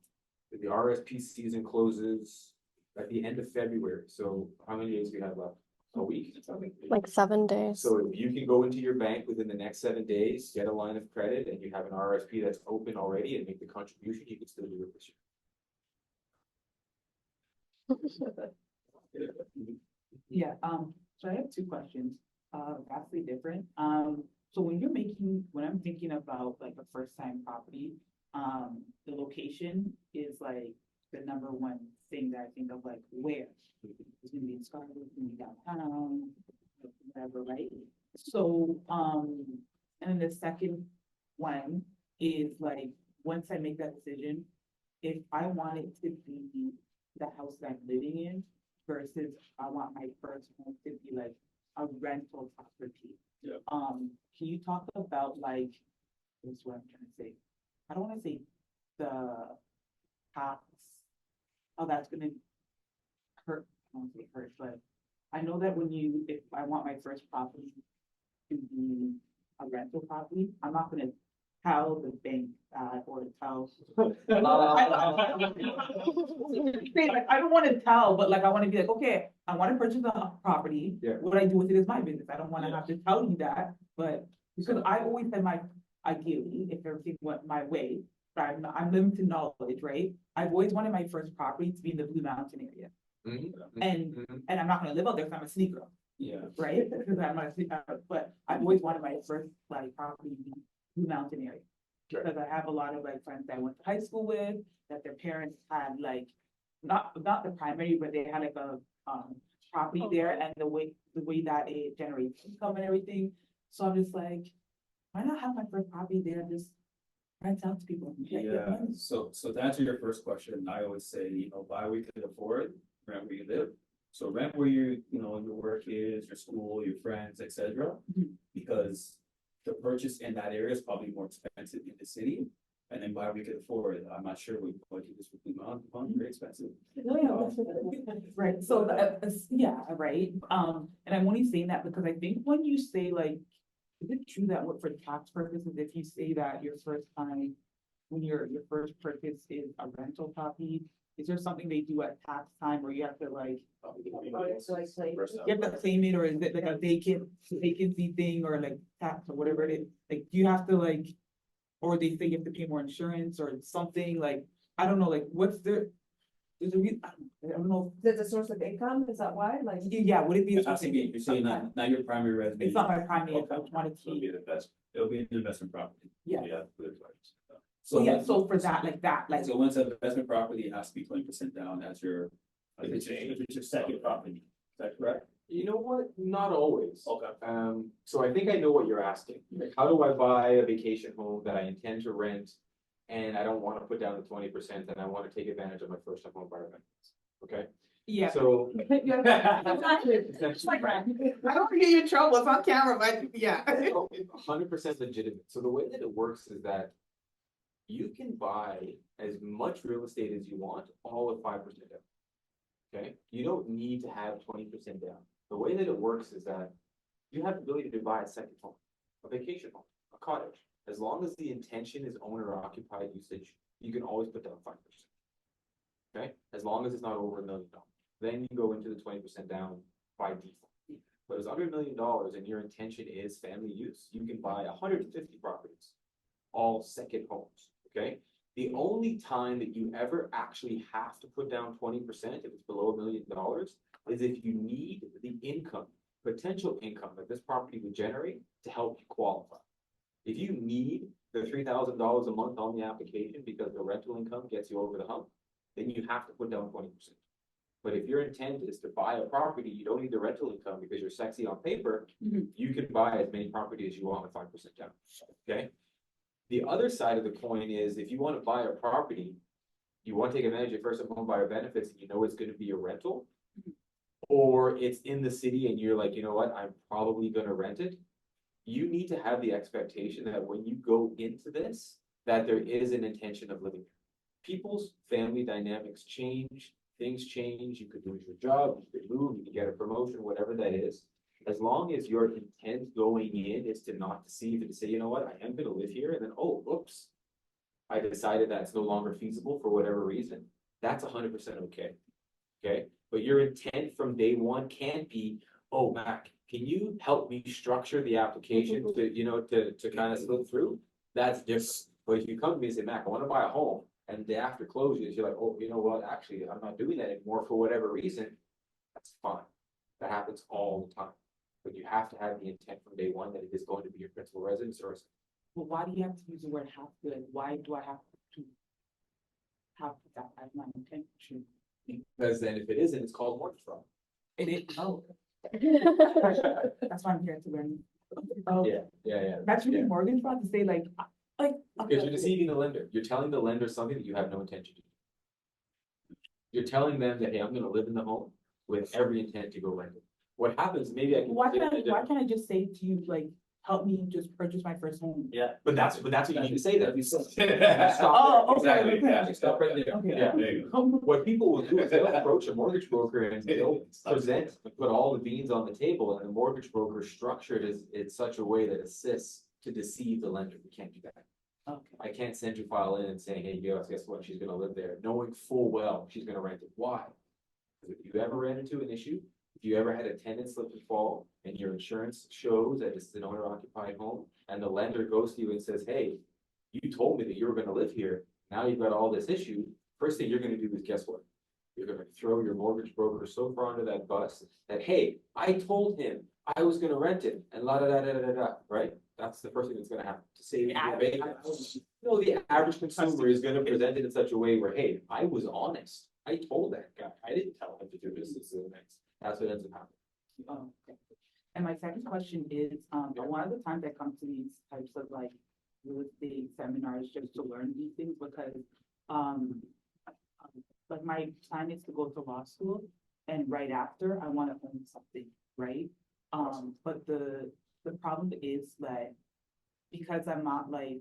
the RRSP season closes at the end of February. So how many days do we have left? A week? Like 7 days. So if you can go into your bank within the next 7 days, get a line of credit, and you have an RRSP that's open already and make the contribution, you can still do it this year. Yeah, so I have two questions, vastly different. So when I'm thinking about like a first time property, the location is like the number one thing that I think of, like where? It's gonna be in Scarborough, it's gonna be downtown, whatever, right? So, and then the second one is like, once I make that decision, if I want it to be the house that I'm living in versus I want my first home to be like a rental property. Yeah. Can you talk about like, what's what I'm trying to say? I don't want to say the tax, how that's gonna hurt, I don't say hurt, but I know that if I want my first property to be a rental property, I'm not gonna tell the bank that or tell. I don't want to tell, but like I want to be like, okay, I want to purchase a property. Yeah. What I do with it is my business. I don't want to have to tell you that, but because I always said ideally, if everything went my way, but I'm limited knowledge, right? I've always wanted my first property to be in the Blue Mountain area. And I'm not gonna live out there because I'm a sneaker, Yeah. right? Because I'm not, but I've always wanted my first like property to be Blue Mountain area. Because I have a lot of like friends that I went to high school with, that their parents had like, not the primary, but they had like a property there, and the way that it generates income and everything. So I'm just like, why not have my first property there, just rent out to people? Yeah, so to answer your first question, I always say, buy where you can afford, rent where you live. So rent where your work is, your school, your friends, etc. Because the purchase in that area is probably more expensive in the city. And then buy where you can afford it. I'm not sure what this would be very expensive. Right, so, yeah, right, and I'm only saying that because I think when you say like, is it true that for tax purposes, if you say that your first time, when your first purchase is a rental property, is there something they do at tax time where you have to like? You have to claim it, or is it like a vacancy thing, or like tax or whatever it is, like, do you have to like? Or they say you have to pay more insurance or something, like, I don't know, like, there's a reason, I don't know. There's a source of income, is that why, like? Yeah, would it be? You're saying not your primary residence. It's not my primary, Okay. I wanted It'll be to, an investment. It'll be an investment property. Yeah. So yeah, so for that, like. So once an investment property, it has to be 20% down as your, if it's your second property, is that correct? You know what? Not always. Okay. So I think I know what you're asking. Like, how do I buy a vacation home that I intend to rent and I don't want to put down the 20% and I want to take advantage of my first time home buyer benefits? Okay. Yeah. So. I don't want to get you in trouble, it's on camera, but yeah. 100% legitimate. So the way that it works is that you can buy as much real estate as you want, all at 5% down. Okay, you don't need to have 20% down. The way that it works is that you have the ability to buy a second home, a vacation home, a cottage. As long as the intention is owner occupied usage, you can always put down 5%. Okay, as long as it's not over $1 million. Then you go into the 20% down by default. But it's under $1 million and your intention is family use, you can buy 150 properties, all second homes. Okay. The only time that you ever actually have to put down 20% if it's below $1 million is if you need the income, potential income that this property would generate to help you qualify. If you need the $3,000 a month on the application because the rental income gets you over the hump, then you have to put down 20%. But if your intent is to buy a property, you don't need the rental income because you're sexy on paper, you can buy as many properties as you want with 5% down. Okay. The other side of the coin is if you want to buy a property, you want to take advantage of first home buyer benefits and you know it's going to be a rental, or it's in the city and you're like, you know what, I'm probably gonna rent it. You need to have the expectation that when you go into this, that there is an intention of living. People's family dynamics change, things change, you could lose your job, you could move, you could get a promotion, whatever that is. As long as your intent going in is to not deceive and to say, you know what, I am gonna live here, and then, oh, oops, I decided that's no longer feasible for whatever reason, that's 100% okay. Okay, but your intent from day one can't be, oh, Mac, can you help me structure the application to, you know, to kind of slip through? That's different. But if you come to me and say, Mac, I want to buy a home, and the after closes, you're like, oh, you know what, actually, I'm not doing that anymore for whatever reason, that's fine. That happens all the time. But you have to have the intent from day one that it is going to be your principal residence or. Well, why do you have to use the word have to? Why do I have to have that as my intention? Because then if it isn't, it's called mortgage fraud. It is, oh. That's why I'm here to learn. Oh, Yeah. that's really mortgage fraud to say like. Because you're deceiving the lender. You're telling the lender something that you have no intention to do. You're telling them that, hey, I'm gonna live in the home with every intent to go rent it. What happens, maybe I can. Why can't I just say to you, like, help me just purchase my first home? Yeah, but that's what you need to say then. Oh, okay, Exactly, okay. yeah, stop right there. Okay. Yeah. What people will do is they'll approach a mortgage broker and they'll present and put all the beans on the table, and the mortgage broker structured it in such a way that assists to deceive the lender. We can't do that. Okay. I can't send your file in and saying, hey, guess what, she's gonna live there, knowing full well she's gonna rent it. Why? Because if you ever ran into an issue, if you ever had a tenant slip and fall and your insurance shows that it's an owner occupied home and the lender goes to you and says, hey, you told me that you were gonna live here, now you've got all this issue, first thing you're gonna do is guess what? You're gonna throw your mortgage broker so far under that bus that, hey, I told him I was gonna rent it and la da da da da da, right? That's the first thing that's gonna happen to save your bank. No, the average consumer is gonna present it in such a way where, hey, I was honest. I told that guy, I didn't tell him to do business in the next. That's what ends up happening. Okay. And my second question is, one of the times I come to these types of like real estate seminars just to learn these things because, like my plan is to go to law school and right after I want to own something, right? But the problem is that because I'm not like,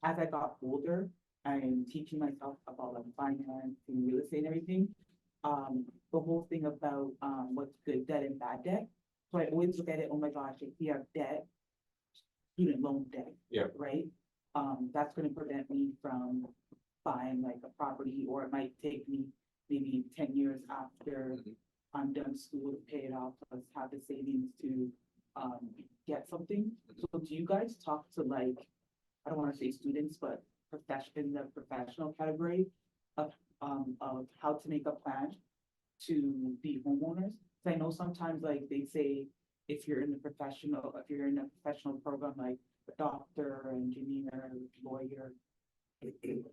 as I got older, I'm teaching myself about like finance and real estate and everything. The whole thing about what's good debt and bad debt. So I always look at it, oh my gosh, if you have debt, student loan debt. Yeah. Right? That's gonna prevent me from buying like a property, or it might take me maybe 10 years after I'm done school to pay it off, plus have the savings to get something. So do you guys talk to like, I don't want to say students, but in the professional category of how to make a plan to be homeowners? So I know sometimes like they say if you're in a professional program like a doctor, engineer, lawyer, I think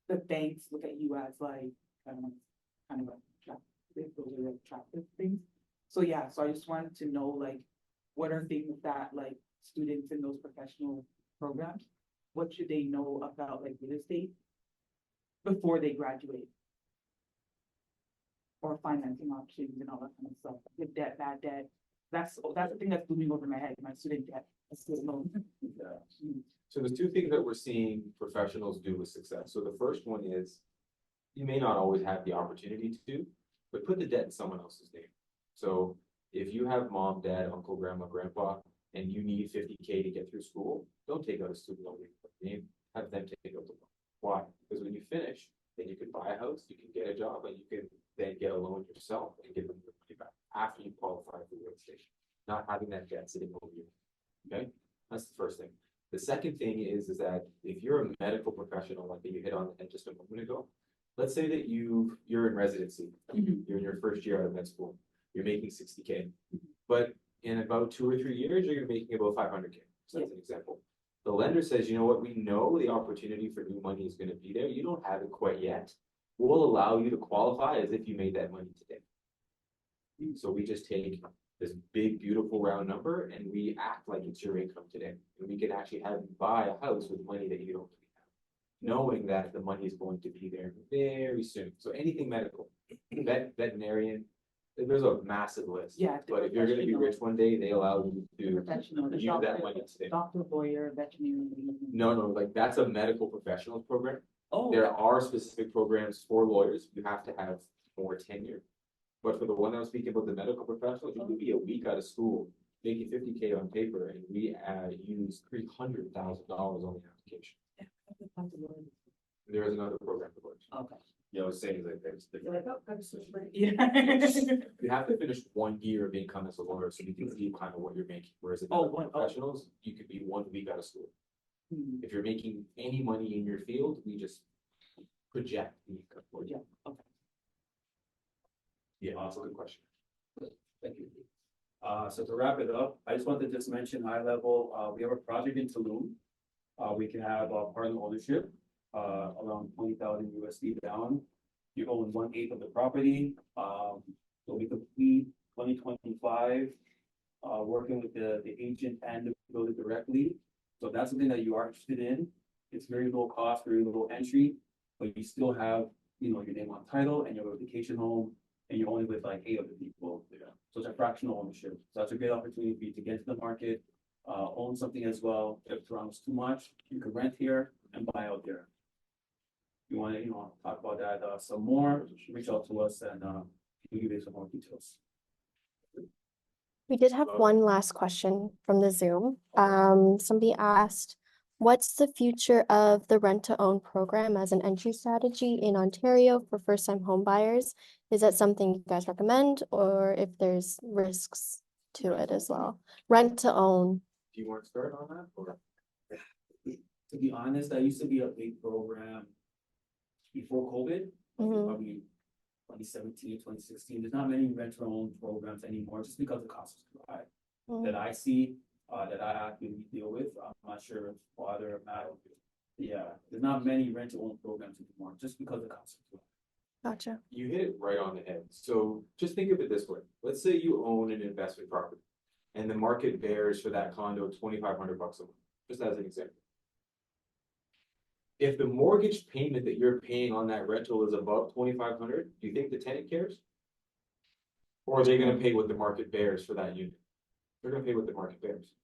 the banks look at you as like kind of attractive things. So yeah, so I just wanted to know like what are things that like students in those professional programs, what should they know about like real estate before they graduate? Or financing options and all that kind of stuff, good debt, bad debt. That's the thing that's looming over my head, my student debt. Student loan. So there's two things that we're seeing professionals do with success. So the first one is, you may not always have the opportunity to do, but put the debt in someone else's name. So if you have mom, dad, uncle, grandma, grandpa, and you need 50K to get through school, don't take out a student loan. Have them take out the loan. Why? Because when you finish, then you can buy a house, you can get a job, and you can then get a loan yourself and give them the money back after you qualify for real estate. Not having that debt sitting over you. Okay, that's the first thing. The second thing is that if you're a medical professional, like that you hit on just a moment ago, let's say that you're in residency, you're in your first year out of med school, you're making 60K, but in about 2 or 3 years, you're gonna be making about 500K. So that's an example. The lender says, you know what, we know the opportunity for new money is gonna be there. You don't have it quite yet. We'll allow you to qualify as if you made that money today. So we just take this big, beautiful round number and we act like it's your income today. And we can actually have you buy a house with money that you don't really knowing that the money is going to be there very soon. So anything medical, veterinarian, there's a massive list. Yeah. But if you're gonna be rich one day, they allow you to Professional, the use that doctor, money today. doctor, lawyer, veterinarian. No, like that's a medical professionals program. Oh. There are specific programs for lawyers. You have to have more tenure. But for the one I was speaking about, the medical professionals, you could be a week out of school, making 50K on paper, and we use $300,000 on the application. There is another program for lawyers. Okay. Yeah, I was saying like there's You're different. like, oh, I'm so sorry. Yeah. You have to finish 1 year of income as a lawyer, so you can see kind of what you're making. Whereas the Oh, medical one- oh. professionals, you could be 1 week out of school. Hmm. If you're making any money in your field, we just project the income for you. Yeah, okay. Yeah, that's a good question. Thank you. So to wrap it up, I just wanted to just mention high level, we have a project in Tulum. We can have partner ownership, around 20,000 USD down. You own 1/8 of the property. So we complete 2025, working with the agent and the builder directly. So if that's something that you are interested in. It's very low cost, very low entry, but you still have, your name on title and your vacation home. And you're only with like 8 other people. Yeah. So it's a fractional ownership. So that's a great opportunity for you to get to the market, own something as well. If Toronto's too much, you can rent here and buy out there. You want to, talk about that some more, reach out to us and we'll give you some more details. We did have one last question from the Zoom. Somebody asked, what's the future of the rent-to-own program as an entry strategy in Ontario for first-time home buyers? Is that something you guys recommend, or if there's risks to it as well? Rent-to-own. Do you want to start on that or? To be honest, that used to be a big program before COVID, Mhm. probably 2017, 2016. There's not many rent-to-own programs anymore just because the cost is too high. That I see, that I actively deal with. I'm not sure if father or Matt. Yeah, there's not many rent-to-own programs anymore just because the cost is too high. Gotcha. You hit it right on the head. So just think of it this way. Let's say you own an investment property and the market bears for that condo $2,500 a month, just as an example. If the mortgage payment that you're paying on that rental is above $2,500, do you think the tenant cares? Or are they gonna pay what the market bears for that unit? They're gonna pay what the market bears.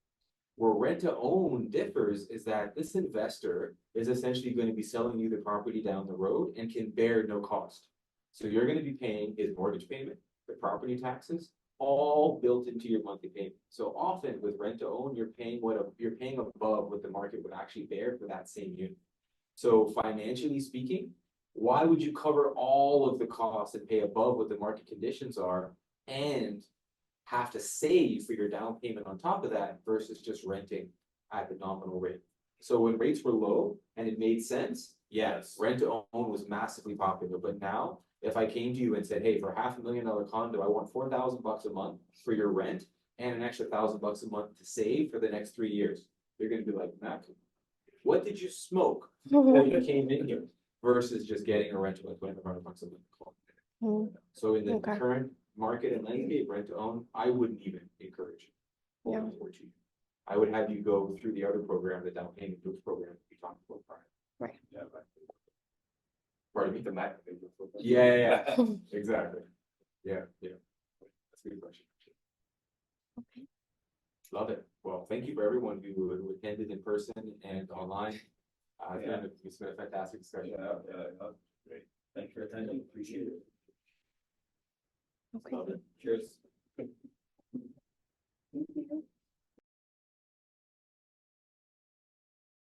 Where rent to own differs is that this investor is essentially going to be selling you the property down the road and can bear no cost. So you're going to be paying his mortgage payment, the property taxes, all built into your monthly payment. So often with rent to own, you're paying above what the market would actually bear for that same unit. So financially speaking, why would you cover all of the costs and pay above what the market conditions are and have to save for your down payment on top of that versus just renting at the nominal rate? So when rates were low and it made sense, yes, rent to own was massively popular. But now if I came to you and said, hey, for $500,000 condo, I want $4,000 a month for your rent and an extra $1,000 a month to save for the next 3 years, you're gonna be like, Mac, what did you smoke before you came in here versus just getting a rental at $2,500 a month? So in the Okay. current market and landscape, rent to own, I wouldn't even encourage it. Yeah. I would have you go through the other program, the down payment boost program we talked about prior. Right. Yeah. Pardon me, the Mac. Yeah, exactly. Yeah. That's a good question. Okay. Love it. Well, thank you for everyone who attended in person and online. It's been a fantastic discussion. Great. Thank you for attending. Appreciate it. Okay. Love it. Cheers. Thank you.